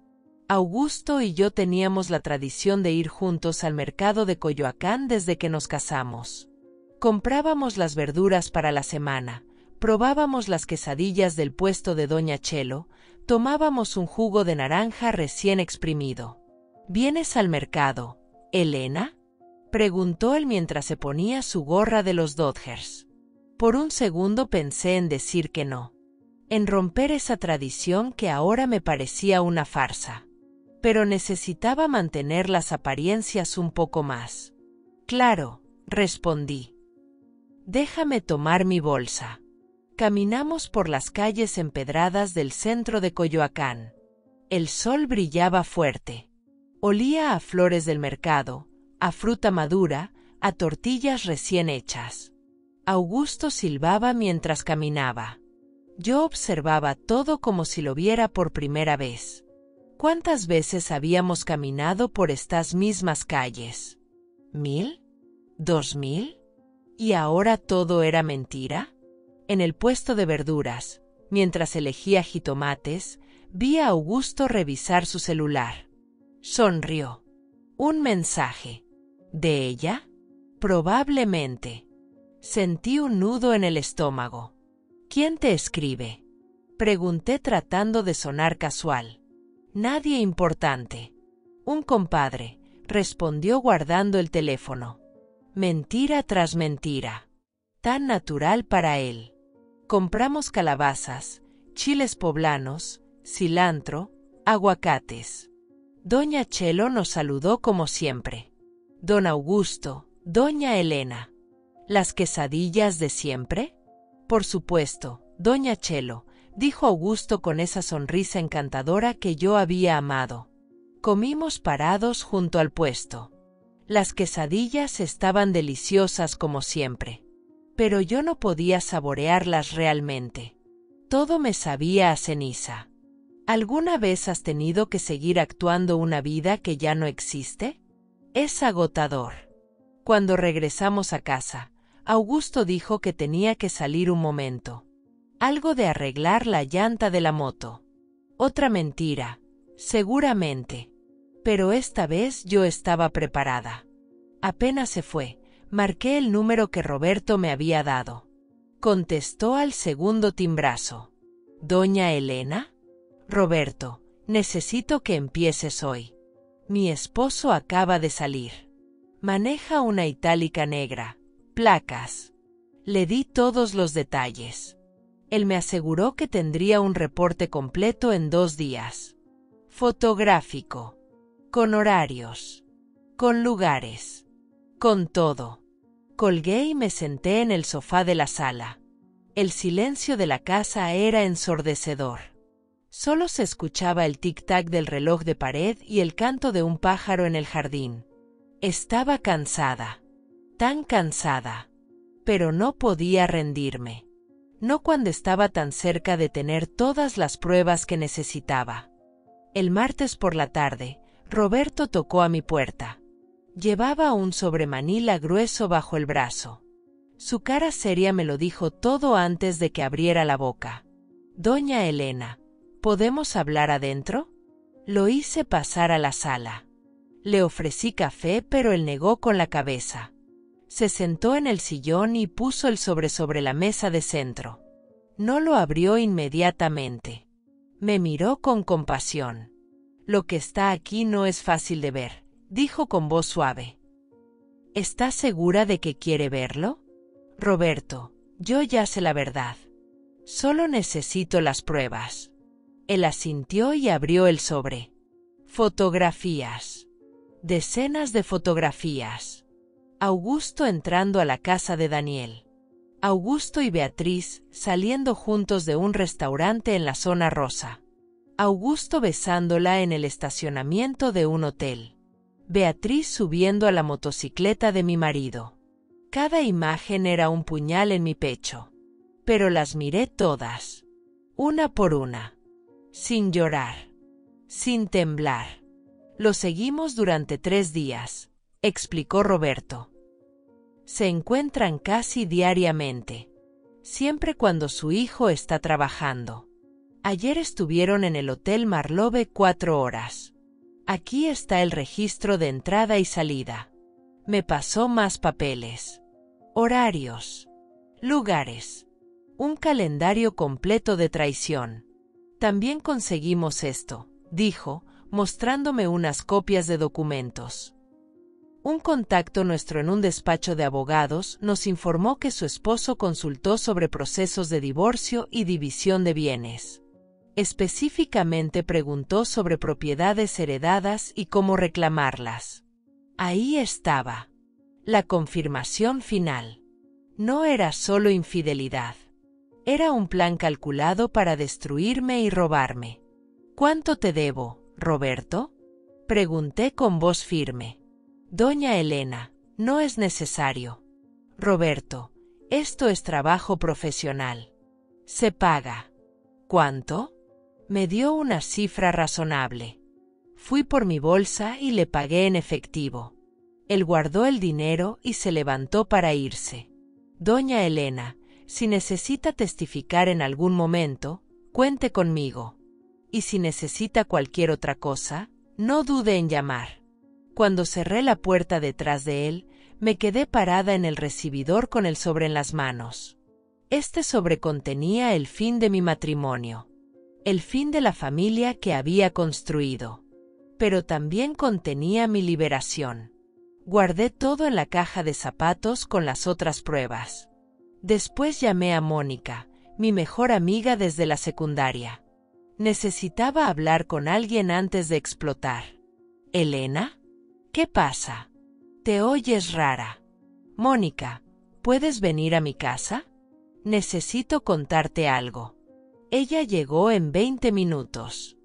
Augusto y yo teníamos la tradición de ir juntos al mercado de Coyoacán desde que nos casamos. Comprábamos las verduras para la semana, probábamos las quesadillas del puesto de Doña Chelo, tomábamos un jugo de naranja recién exprimido. ¿Vienes al mercado, Elena?, preguntó él mientras se ponía su gorra de los Dodgers. Por un segundo pensé en decir que no, en romper esa tradición que ahora me parecía una farsa. Pero necesitaba mantener las apariencias un poco más. Claro, respondí. Déjame tomar mi bolsa. Caminamos por las calles empedradas del centro de Coyoacán. El sol brillaba fuerte. Olía a flores del mercado, a fruta madura, a tortillas recién hechas. Augusto silbaba mientras caminaba. Yo observaba todo como si lo viera por primera vez. ¿Cuántas veces habíamos caminado por estas mismas calles? ¿1000? ¿2000? ¿Y ahora todo era mentira? En el puesto de verduras, mientras elegía jitomates, vi a Augusto revisar su celular. Sonrió. ¿Un mensaje? ¿De ella? Probablemente. Sentí un nudo en el estómago. ¿Quién te escribe?, pregunté tratando de sonar casual. Nadie importante. Un compadre, respondió guardando el teléfono. Mentira tras mentira. Tan natural para él. Compramos calabazas, chiles poblanos, cilantro, aguacates. Doña Chelo nos saludó como siempre. Don Augusto, Doña Elena. ¿Las quesadillas de siempre? Por supuesto, Doña Chelo, dijo Augusto con esa sonrisa encantadora que yo había amado. Comimos parados junto al puesto. Las quesadillas estaban deliciosas como siempre. Pero yo no podía saborearlas realmente. Todo me sabía a ceniza. ¿Alguna vez has tenido que seguir actuando una vida que ya no existe? Es agotador. Cuando regresamos a casa, Augusto dijo que tenía que salir un momento. Algo de arreglar la llanta de la moto. Otra mentira, seguramente. Pero esta vez yo estaba preparada. Apenas se fue, marqué el número que Roberto me había dado. Contestó al segundo timbrazo. ¿Doña Elena? Roberto, necesito que empieces hoy. Mi esposo acaba de salir. Maneja una itálica negra, placas. Le di todos los detalles. Él me aseguró que tendría un reporte completo en 2 días. Fotográfico. Con horarios. Con lugares. Con todo. Colgué y me senté en el sofá de la sala. El silencio de la casa era ensordecedor. Solo se escuchaba el tic-tac del reloj de pared y el canto de un pájaro en el jardín. Estaba cansada. Tan cansada. Pero no podía rendirme. No cuando estaba tan cerca de tener todas las pruebas que necesitaba. El martes por la tarde, Roberto tocó a mi puerta. Llevaba un sobremanila grueso bajo el brazo. Su cara seria me lo dijo todo antes de que abriera la boca. Doña Elena, ¿podemos hablar adentro? Lo hice pasar a la sala. Le ofrecí café, pero él negó con la cabeza. Se sentó en el sillón y puso el sobre la mesa de centro. No lo abrió inmediatamente. Me miró con compasión. Lo que está aquí no es fácil de ver, dijo con voz suave. ¿Estás segura de que quiere verlo? Roberto, yo ya sé la verdad. Solo necesito las pruebas. Él asintió y abrió el sobre. Fotografías. Decenas de fotografías. Augusto entrando a la casa de Daniel. Augusto y Beatriz saliendo juntos de un restaurante en la zona rosa. Augusto besándola en el estacionamiento de un hotel. Beatriz subiendo a la motocicleta de mi marido. Cada imagen era un puñal en mi pecho. Pero las miré todas. Una por una. Sin llorar. Sin temblar. Lo seguimos durante 3 días, explicó Roberto. Se encuentran casi diariamente. Siempre cuando su hijo está trabajando. Ayer estuvieron en el Hotel Marlove 4 horas. Aquí está el registro de entrada y salida. Me pasó más papeles. Horarios. Lugares. Un calendario completo de traición. También conseguimos esto, dijo, mostrándome unas copias de documentos. Un contacto nuestro en un despacho de abogados nos informó que su esposo consultó sobre procesos de divorcio y división de bienes. Específicamente preguntó sobre propiedades heredadas y cómo reclamarlas. Ahí estaba. La confirmación final. No era solo infidelidad. Era un plan calculado para destruirme y robarme. ¿Cuánto te debo, Roberto? Pregunté con voz firme. Doña Elena, no es necesario. Roberto, esto es trabajo profesional. Se paga. ¿Cuánto? Me dio una cifra razonable. Fui por mi bolsa y le pagué en efectivo. Él guardó el dinero y se levantó para irse. Doña Elena, si necesita testificar en algún momento, cuente conmigo. Y si necesita cualquier otra cosa, no dude en llamar. Cuando cerré la puerta detrás de él, me quedé parada en el recibidor con el sobre en las manos. Este sobre contenía el fin de mi matrimonio, el fin de la familia que había construido. Pero también contenía mi liberación. Guardé todo en la caja de zapatos con las otras pruebas. Después llamé a Mónica, mi mejor amiga desde la secundaria. Necesitaba hablar con alguien antes de explotar. ¿Elena? ¿Qué pasa? Te oyes rara. Mónica, ¿puedes venir a mi casa? Necesito contarte algo. Ella llegó en 20 minutos.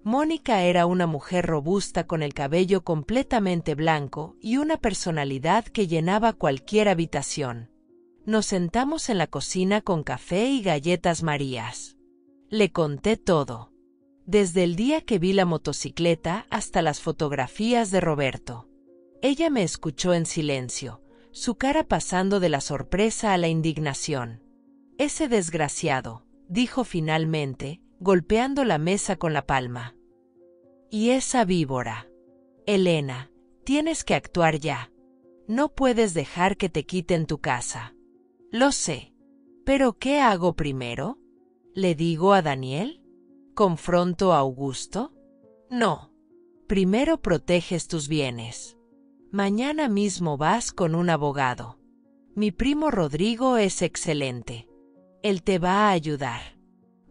Mónica era una mujer robusta con el cabello completamente blanco y una personalidad que llenaba cualquier habitación. Nos sentamos en la cocina con café y galletas Marías. Le conté todo. Desde el día que vi la motocicleta hasta las fotografías de Roberto. Ella me escuchó en silencio, su cara pasando de la sorpresa a la indignación. Ese desgraciado, dijo finalmente, golpeando la mesa con la palma. Y esa víbora. Elena, tienes que actuar ya. No puedes dejar que te quiten tu casa. Lo sé. ¿Pero qué hago primero? ¿Le digo a Daniel? ¿Confronto a Augusto? No. Primero proteges tus bienes. Mañana mismo vas con un abogado. Mi primo Rodrigo es excelente. Él te va a ayudar.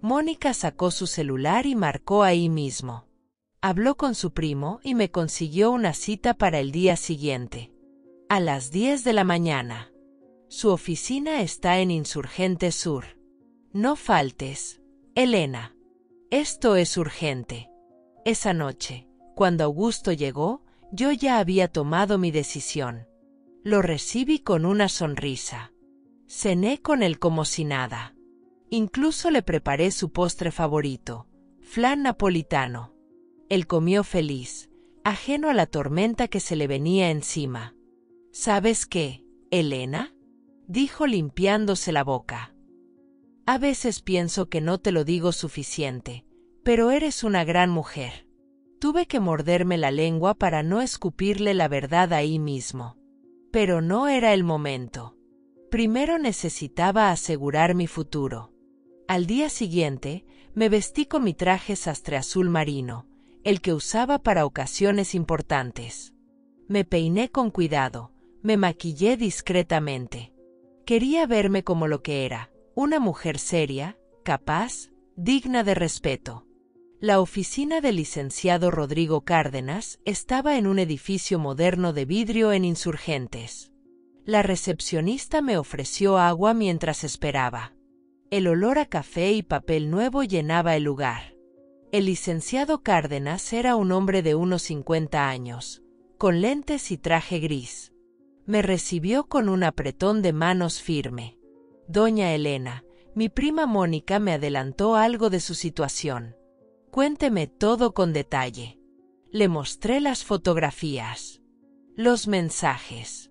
Mónica sacó su celular y marcó ahí mismo. Habló con su primo y me consiguió una cita para el día siguiente. A las 10 de la mañana. Su oficina está en Insurgente Sur. No faltes, Elena. Esto es urgente. Esa noche, cuando Augusto llegó, yo ya había tomado mi decisión. Lo recibí con una sonrisa. Cené con él como si nada. Incluso le preparé su postre favorito, flan napolitano. Él comió feliz, ajeno a la tormenta que se le venía encima. ¿Sabes qué, Elena? Dijo limpiándose la boca. A veces pienso que no te lo digo suficiente, pero eres una gran mujer. Tuve que morderme la lengua para no escupirle la verdad ahí mismo. Pero no era el momento. Primero necesitaba asegurar mi futuro. Al día siguiente, me vestí con mi traje sastre azul marino, el que usaba para ocasiones importantes. Me peiné con cuidado, me maquillé discretamente. Quería verme como lo que era, una mujer seria, capaz, digna de respeto. La oficina del licenciado Rodrigo Cárdenas estaba en un edificio moderno de vidrio en Insurgentes. La recepcionista me ofreció agua mientras esperaba. El olor a café y papel nuevo llenaba el lugar. El licenciado Cárdenas era un hombre de unos 50 años, con lentes y traje gris. Me recibió con un apretón de manos firme. Doña Elena, mi prima Mónica me adelantó algo de su situación. Cuénteme todo con detalle. Le mostré las fotografías, los mensajes,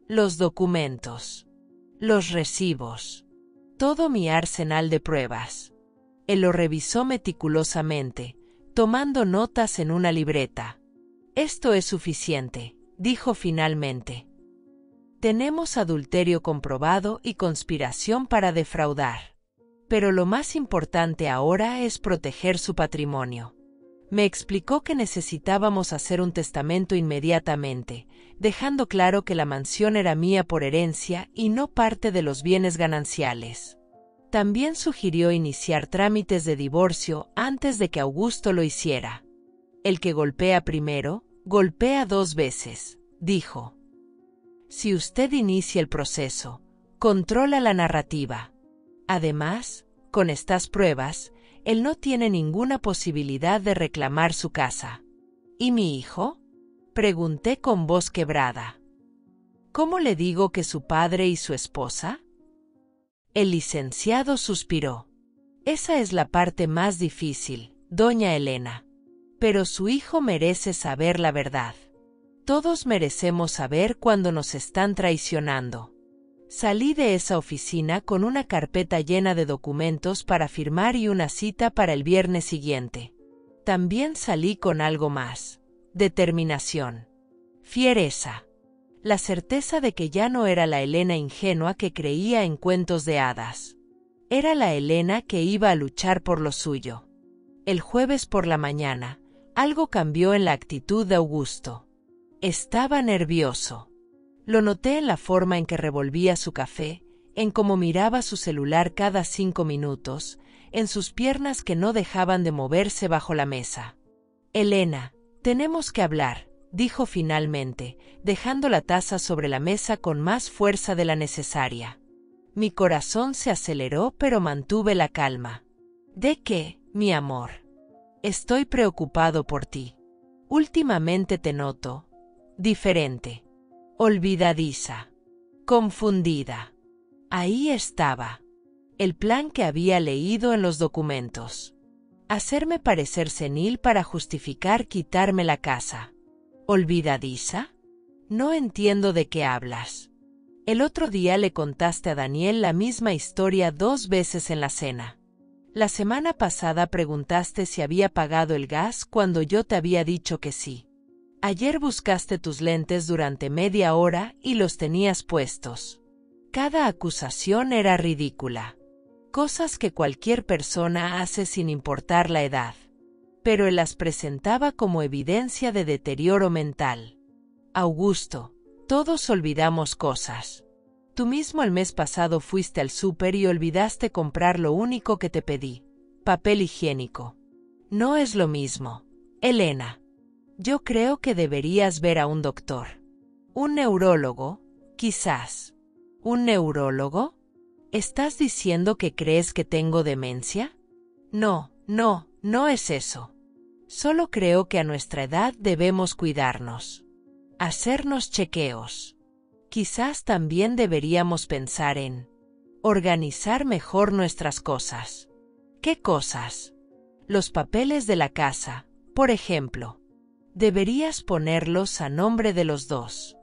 los documentos, los recibos, todo mi arsenal de pruebas. Él lo revisó meticulosamente, tomando notas en una libreta. Esto es suficiente, dijo finalmente. Tenemos adulterio comprobado y conspiración para defraudar. Pero lo más importante ahora es proteger su patrimonio. Me explicó que necesitábamos hacer un testamento inmediatamente, dejando claro que la mansión era mía por herencia y no parte de los bienes gananciales. También sugirió iniciar trámites de divorcio antes de que Augusto lo hiciera. El que golpea primero, golpea 2 veces, dijo. Si usted inicia el proceso, controla la narrativa. Además, con estas pruebas, él no tiene ninguna posibilidad de reclamar su casa. ¿Y mi hijo?, pregunté con voz quebrada. ¿Cómo le digo que su padre y su esposa? El licenciado suspiró. Esa es la parte más difícil, doña Elena. Pero su hijo merece saber la verdad. Todos merecemos saber cuando nos están traicionando. Salí de esa oficina con una carpeta llena de documentos para firmar y una cita para el viernes siguiente. También salí con algo más: determinación, fiereza, la certeza de que ya no era la Elena ingenua que creía en cuentos de hadas. Era la Elena que iba a luchar por lo suyo. El jueves por la mañana, algo cambió en la actitud de Augusto. Estaba nervioso. Lo noté en la forma en que revolvía su café, en cómo miraba su celular cada 5 minutos, en sus piernas que no dejaban de moverse bajo la mesa. Elena, tenemos que hablar, dijo finalmente, dejando la taza sobre la mesa con más fuerza de la necesaria. Mi corazón se aceleró, pero mantuve la calma. ¿De qué, mi amor? Estoy preocupado por ti. Últimamente te noto diferente, olvidadiza, confundida. Ahí estaba el plan que había leído en los documentos. Hacerme parecer senil para justificar quitarme la casa. ¿Olvidadiza? No entiendo de qué hablas. El otro día le contaste a Daniel la misma historia 2 veces en la cena. La semana pasada preguntaste si había pagado el gas cuando yo te había dicho que sí. Ayer buscaste tus lentes durante media hora y los tenías puestos. Cada acusación era ridícula. Cosas que cualquier persona hace sin importar la edad. Pero él las presentaba como evidencia de deterioro mental. Augusto, todos olvidamos cosas. Tú mismo el mes pasado fuiste al súper y olvidaste comprar lo único que te pedí: papel higiénico. No es lo mismo, Elena. Yo creo que deberías ver a un doctor. Un neurólogo, quizás. ¿Un neurólogo? ¿Estás diciendo que crees que tengo demencia? No es eso. Solo creo que a nuestra edad debemos cuidarnos. Hacernos chequeos. Quizás también deberíamos pensar en organizar mejor nuestras cosas. ¿Qué cosas? Los papeles de la casa, por ejemplo. Deberías ponerlos a nombre de los dos.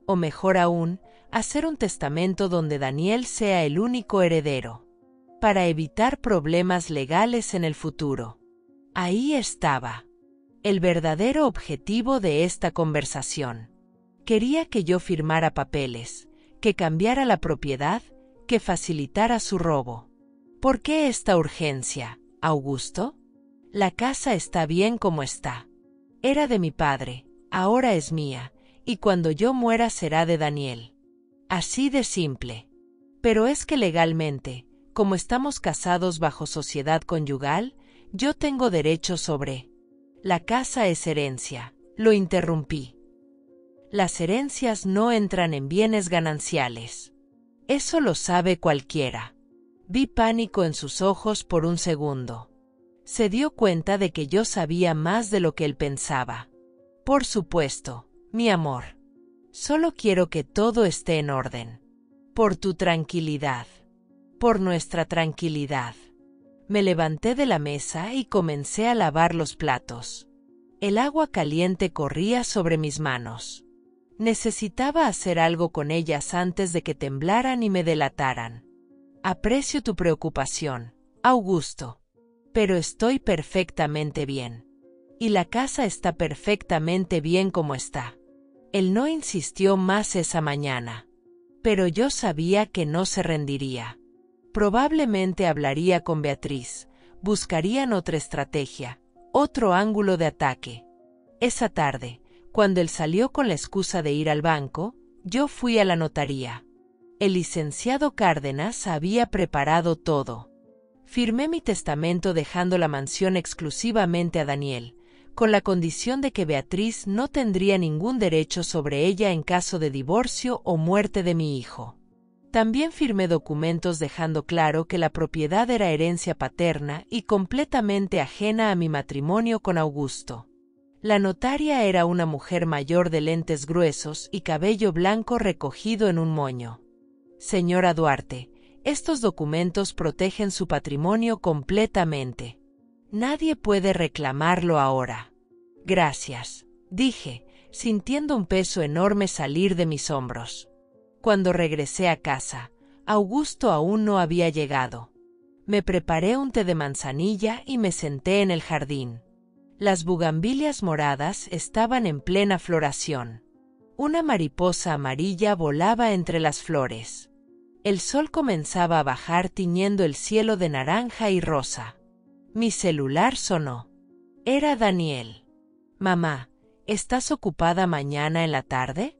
O mejor aún, hacer un testamento donde Daniel sea el único heredero, para evitar problemas legales en el futuro. Ahí estaba el verdadero objetivo de esta conversación. Quería que yo firmara papeles, que cambiara la propiedad, que facilitara su robo. ¿Por qué esta urgencia, Augusto? La casa está bien como está. Era de mi padre, ahora es mía, y cuando yo muera será de Daniel. Así de simple. Pero es que legalmente, como estamos casados bajo sociedad conyugal, yo tengo derecho sobre. La casa es herencia, lo interrumpí. Las herencias no entran en bienes gananciales. Eso lo sabe cualquiera. Vi pánico en sus ojos por un segundo. Se dio cuenta de que yo sabía más de lo que él pensaba. Por supuesto, mi amor. Solo quiero que todo esté en orden. Por tu tranquilidad. Por nuestra tranquilidad. Me levanté de la mesa y comencé a lavar los platos. El agua caliente corría sobre mis manos. Necesitaba hacer algo con ellas antes de que temblaran y me delataran. Aprecio tu preocupación, Augusto. Pero estoy perfectamente bien. Y la casa está perfectamente bien como está. Él no insistió más esa mañana. Pero yo sabía que no se rendiría. Probablemente hablaría con Beatriz, buscarían otra estrategia, otro ángulo de ataque. Esa tarde, cuando él salió con la excusa de ir al banco, yo fui a la notaría. El licenciado Cárdenas había preparado todo. Firmé mi testamento dejando la mansión exclusivamente a Daniel, con la condición de que Beatriz no tendría ningún derecho sobre ella en caso de divorcio o muerte de mi hijo. También firmé documentos dejando claro que la propiedad era herencia paterna y completamente ajena a mi matrimonio con Augusto. La notaria era una mujer mayor de lentes gruesos y cabello blanco recogido en un moño. Señora Duarte, estos documentos protegen su patrimonio completamente. Nadie puede reclamarlo ahora. Gracias, dije, sintiendo un peso enorme salir de mis hombros. Cuando regresé a casa, Augusto aún no había llegado. Me preparé un té de manzanilla y me senté en el jardín. Las bugambilias moradas estaban en plena floración. Una mariposa amarilla volaba entre las flores. El sol comenzaba a bajar tiñendo el cielo de naranja y rosa. Mi celular sonó. Era Daniel. Mamá, ¿estás ocupada mañana en la tarde?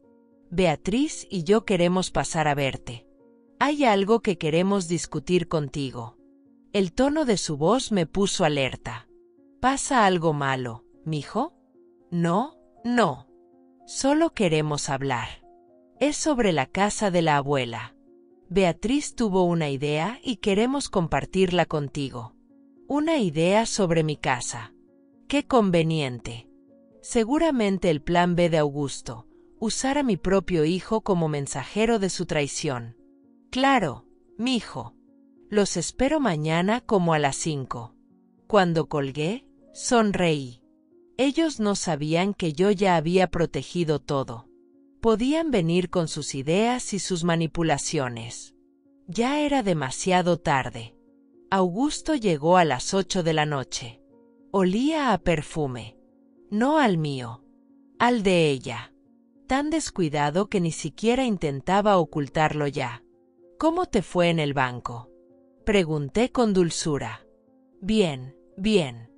Beatriz y yo queremos pasar a verte. Hay algo que queremos discutir contigo. El tono de su voz me puso alerta. ¿Pasa algo malo, mijo? No, no. Solo queremos hablar. Es sobre la casa de la abuela. Beatriz tuvo una idea y queremos compartirla contigo. Una idea sobre mi casa. ¡Qué conveniente! Seguramente el plan B de Augusto, usar a mi propio hijo como mensajero de su traición. Claro, mijo. Los espero mañana como a las 5. Cuando colgué, sonreí. Ellos no sabían que yo ya había protegido todo. Podían venir con sus ideas y sus manipulaciones. Ya era demasiado tarde. Augusto llegó a las 8 de la noche. Olía a perfume. No al mío. Al de ella. Tan descuidado que ni siquiera intentaba ocultarlo ya. ¿Cómo te fue en el banco? Pregunté con dulzura. Bien, bien.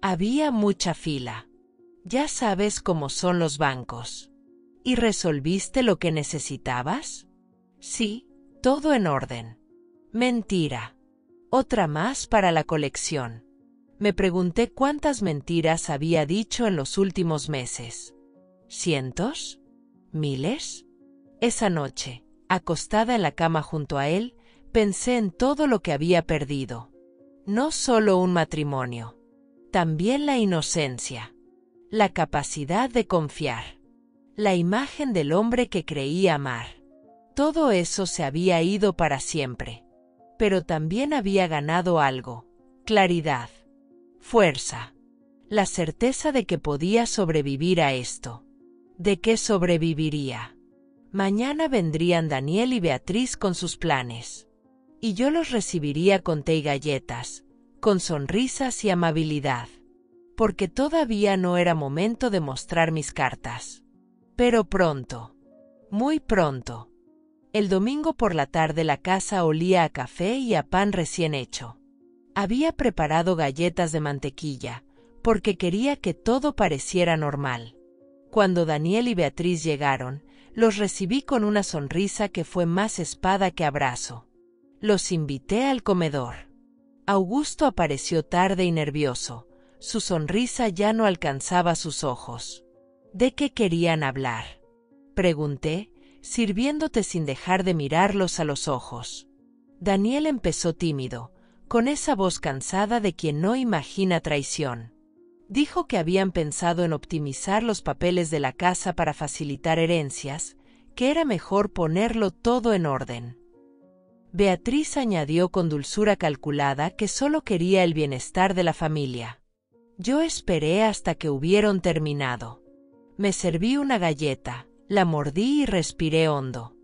Había mucha fila. Ya sabes cómo son los bancos. ¿Y resolviste lo que necesitabas? Sí, todo en orden. Mentira. Otra más para la colección. Me pregunté cuántas mentiras había dicho en los últimos meses. ¿Cientos? ¿Miles? Esa noche, acostada en la cama junto a él, pensé en todo lo que había perdido. No solo un matrimonio. También la inocencia. La capacidad de confiar. La imagen del hombre que creía amar. Todo eso se había ido para siempre. Pero también había ganado algo. Claridad. Fuerza. La certeza de que podía sobrevivir a esto. ¿De qué sobreviviría? Mañana vendrían Daniel y Beatriz con sus planes. Y yo los recibiría con té y galletas, con sonrisas y amabilidad. Porque todavía no era momento de mostrar mis cartas. Pero pronto. Muy pronto. El domingo por la tarde la casa olía a café y a pan recién hecho. Había preparado galletas de mantequilla, porque quería que todo pareciera normal. Cuando Daniel y Beatriz llegaron, los recibí con una sonrisa que fue más espada que abrazo. Los invité al comedor. Augusto apareció tarde y nervioso. Su sonrisa ya no alcanzaba sus ojos. ¿De qué querían hablar? Pregunté, sirviéndote sin dejar de mirarlos a los ojos. Daniel empezó tímido, con esa voz cansada de quien no imagina traición. Dijo que habían pensado en optimizar los papeles de la casa para facilitar herencias, que era mejor ponerlo todo en orden. Beatriz añadió con dulzura calculada que solo quería el bienestar de la familia. Yo esperé hasta que hubieron terminado. Me serví una galleta, la mordí y respiré hondo.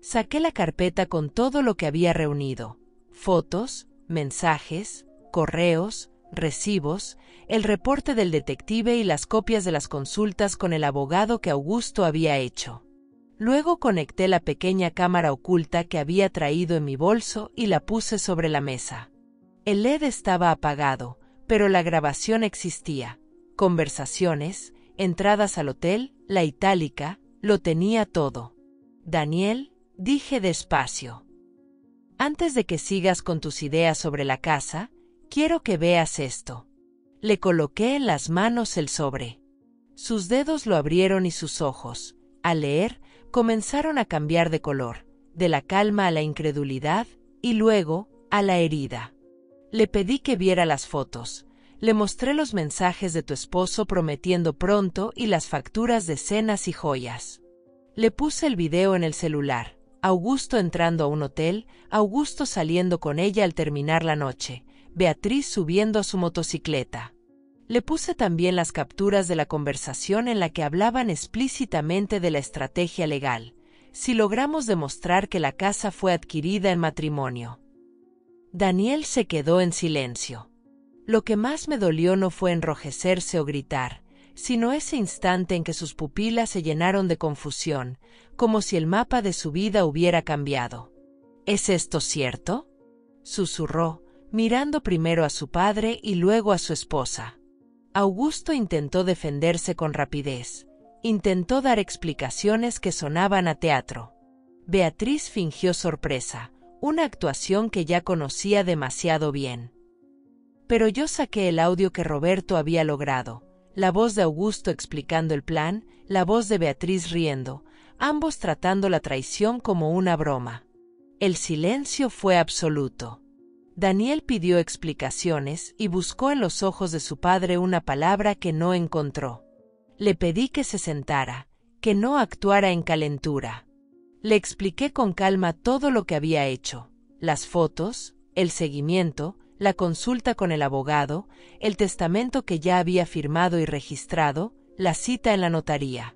Saqué la carpeta con todo lo que había reunido: fotos, mensajes, correos, recibos, el reporte del detective y las copias de las consultas con el abogado que Augusto había hecho. Luego conecté la pequeña cámara oculta que había traído en mi bolso y la puse sobre la mesa. El LED estaba apagado, pero la grabación existía. Conversaciones, entradas al hotel, la itálica, lo tenía todo. Daniel, dije despacio. Antes de que sigas con tus ideas sobre la casa, quiero que veas esto. Le coloqué en las manos el sobre. Sus dedos lo abrieron y sus ojos, al leer, comenzaron a cambiar de color, de la calma a la incredulidad, y luego, a la herida. Le pedí que viera las fotos. Le mostré los mensajes de tu esposo prometiendo pronto y las facturas de cenas y joyas. Le puse el video en el celular. Augusto entrando a un hotel, Augusto saliendo con ella al terminar la noche, Beatriz subiendo a su motocicleta. Le puse también las capturas de la conversación en la que hablaban explícitamente de la estrategia legal, si logramos demostrar que la casa fue adquirida en matrimonio. Daniel se quedó en silencio. Lo que más me dolió no fue enrojecerse o gritar, sino ese instante en que sus pupilas se llenaron de confusión, como si el mapa de su vida hubiera cambiado. ¿Es esto cierto?, susurró, mirando primero a su padre y luego a su esposa. Augusto intentó defenderse con rapidez. Intentó dar explicaciones que sonaban a teatro. Beatriz fingió sorpresa, una actuación que ya conocía demasiado bien. Pero yo saqué el audio que Roberto había logrado, la voz de Augusto explicando el plan, la voz de Beatriz riendo, ambos tratando la traición como una broma. El silencio fue absoluto. Daniel pidió explicaciones y buscó en los ojos de su padre una palabra que no encontró. Le pedí que se sentara, que no actuara en calentura. Le expliqué con calma todo lo que había hecho, las fotos, el seguimiento, la consulta con el abogado, el testamento que ya había firmado y registrado, la cita en la notaría.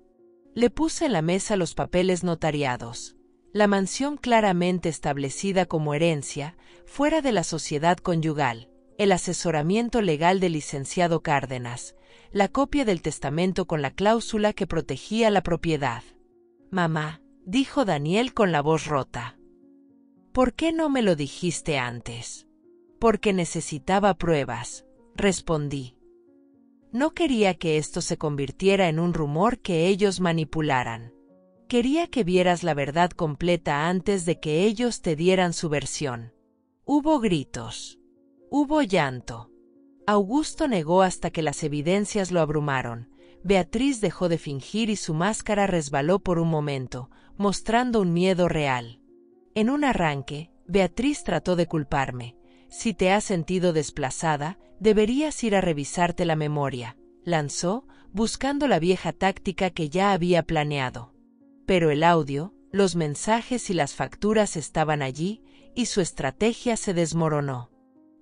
Le puse en la mesa los papeles notariados, la mansión claramente establecida como herencia, fuera de la sociedad conyugal, el asesoramiento legal del licenciado Cárdenas, la copia del testamento con la cláusula que protegía la propiedad. «Mamá», dijo Daniel con la voz rota. «¿Por qué no me lo dijiste antes?» «Porque necesitaba pruebas», respondí. No quería que esto se convirtiera en un rumor que ellos manipularan. Quería que vieras la verdad completa antes de que ellos te dieran su versión. Hubo gritos. Hubo llanto. Augusto negó hasta que las evidencias lo abrumaron. Beatriz dejó de fingir y su máscara resbaló por un momento, mostrando un miedo real. En un arranque, Beatriz trató de culparme. «Si te has sentido desplazada, deberías ir a revisarte la memoria», lanzó, buscando la vieja táctica que ya había planeado. Pero el audio, los mensajes y las facturas estaban allí, y su estrategia se desmoronó.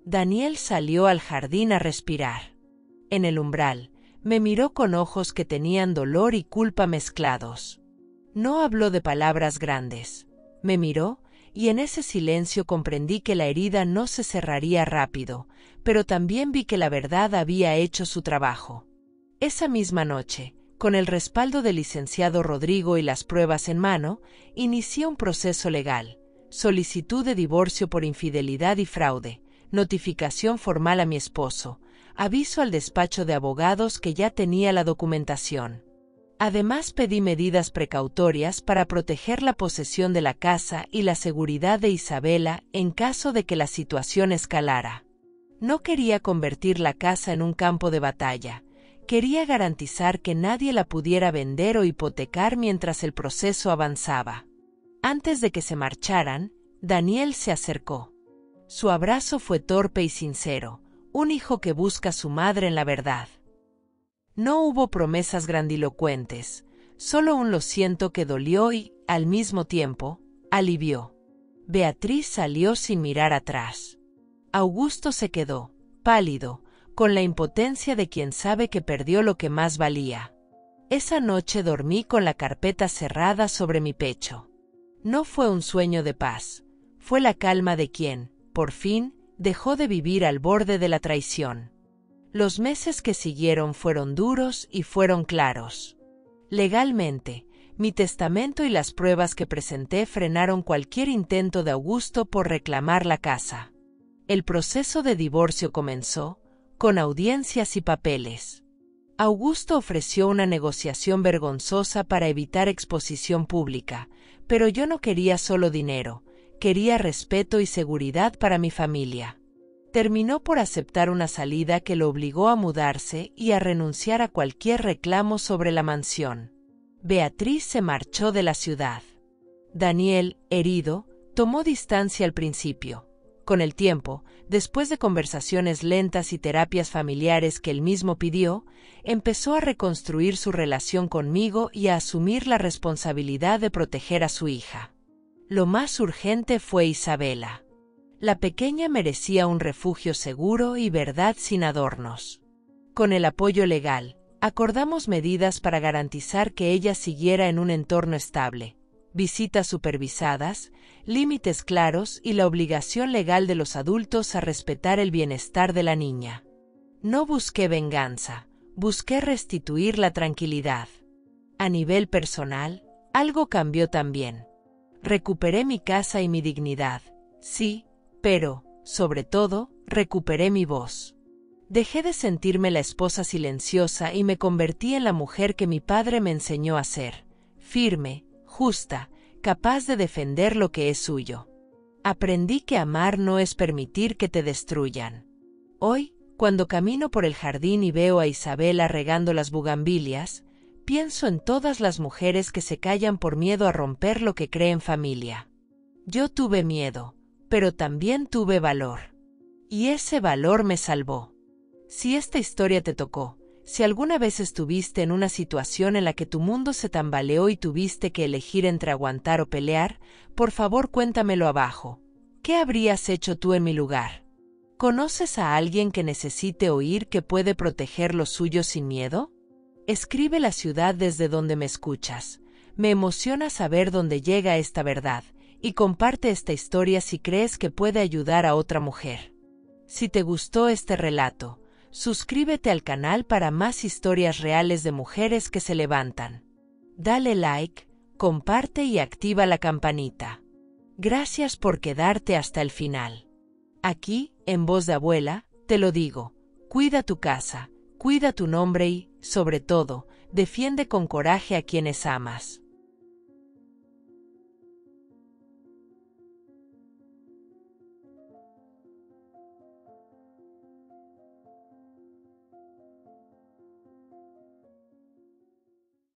Daniel salió al jardín a respirar. En el umbral, me miró con ojos que tenían dolor y culpa mezclados. No habló de palabras grandes. Me miró, y en ese silencio comprendí que la herida no se cerraría rápido, pero también vi que la verdad había hecho su trabajo. Esa misma noche, con el respaldo del licenciado Rodrigo y las pruebas en mano, inicié un proceso legal, solicitud de divorcio por infidelidad y fraude, notificación formal a mi esposo, aviso al despacho de abogados que ya tenía la documentación. Además pedí medidas precautorias para proteger la posesión de la casa y la seguridad de Isabela en caso de que la situación escalara. No quería convertir la casa en un campo de batalla. Quería garantizar que nadie la pudiera vender o hipotecar mientras el proceso avanzaba. Antes de que se marcharan, Daniel se acercó. Su abrazo fue torpe y sincero, un hijo que busca a su madre en la verdad. No hubo promesas grandilocuentes, solo un lo siento que dolió y, al mismo tiempo, alivió. Beatriz salió sin mirar atrás. Augusto se quedó, pálido, con la impotencia de quien sabe que perdió lo que más valía. Esa noche dormí con la carpeta cerrada sobre mi pecho. No fue un sueño de paz, fue la calma de quien, por fin, dejó de vivir al borde de la traición. Los meses que siguieron fueron duros y fueron claros. Legalmente, mi testamento y las pruebas que presenté frenaron cualquier intento de Augusto por reclamar la casa. El proceso de divorcio comenzó, con audiencias y papeles. Augusto ofreció una negociación vergonzosa para evitar exposición pública, pero yo no quería solo dinero, quería respeto y seguridad para mi familia. Terminó por aceptar una salida que lo obligó a mudarse y a renunciar a cualquier reclamo sobre la mansión. Beatriz se marchó de la ciudad. Daniel, herido, tomó distancia al principio. Con el tiempo, después de conversaciones lentas y terapias familiares que él mismo pidió, empezó a reconstruir su relación conmigo y a asumir la responsabilidad de proteger a su hija. Lo más urgente fue Isabela. La pequeña merecía un refugio seguro y verdad sin adornos. Con el apoyo legal, acordamos medidas para garantizar que ella siguiera en un entorno estable, visitas supervisadas, límites claros y la obligación legal de los adultos a respetar el bienestar de la niña. No busqué venganza, busqué restituir la tranquilidad. A nivel personal, algo cambió también. Recuperé mi casa y mi dignidad, sí, pero, sobre todo, recuperé mi voz. Dejé de sentirme la esposa silenciosa y me convertí en la mujer que mi padre me enseñó a ser, firme, justa, capaz de defender lo que es suyo. Aprendí que amar no es permitir que te destruyan. Hoy, cuando camino por el jardín y veo a Isabela regando las bugambilias, pienso en todas las mujeres que se callan por miedo a romper lo que creen familia. Yo tuve miedo, pero también tuve valor. Y ese valor me salvó. Si esta historia te tocó, si alguna vez estuviste en una situación en la que tu mundo se tambaleó y tuviste que elegir entre aguantar o pelear, por favor cuéntamelo abajo. ¿Qué habrías hecho tú en mi lugar? ¿Conoces a alguien que necesite oír que puede proteger lo suyo sin miedo? Escribe la ciudad desde donde me escuchas. Me emociona saber dónde llega esta verdad, y comparte esta historia si crees que puede ayudar a otra mujer. Si te gustó este relato, suscríbete al canal para más historias reales de mujeres que se levantan. Dale like, comparte y activa la campanita. Gracias por quedarte hasta el final. Aquí, en Voz de Abuela, te lo digo, cuida tu casa, cuida tu nombre y, sobre todo, defiende con coraje a quienes amas.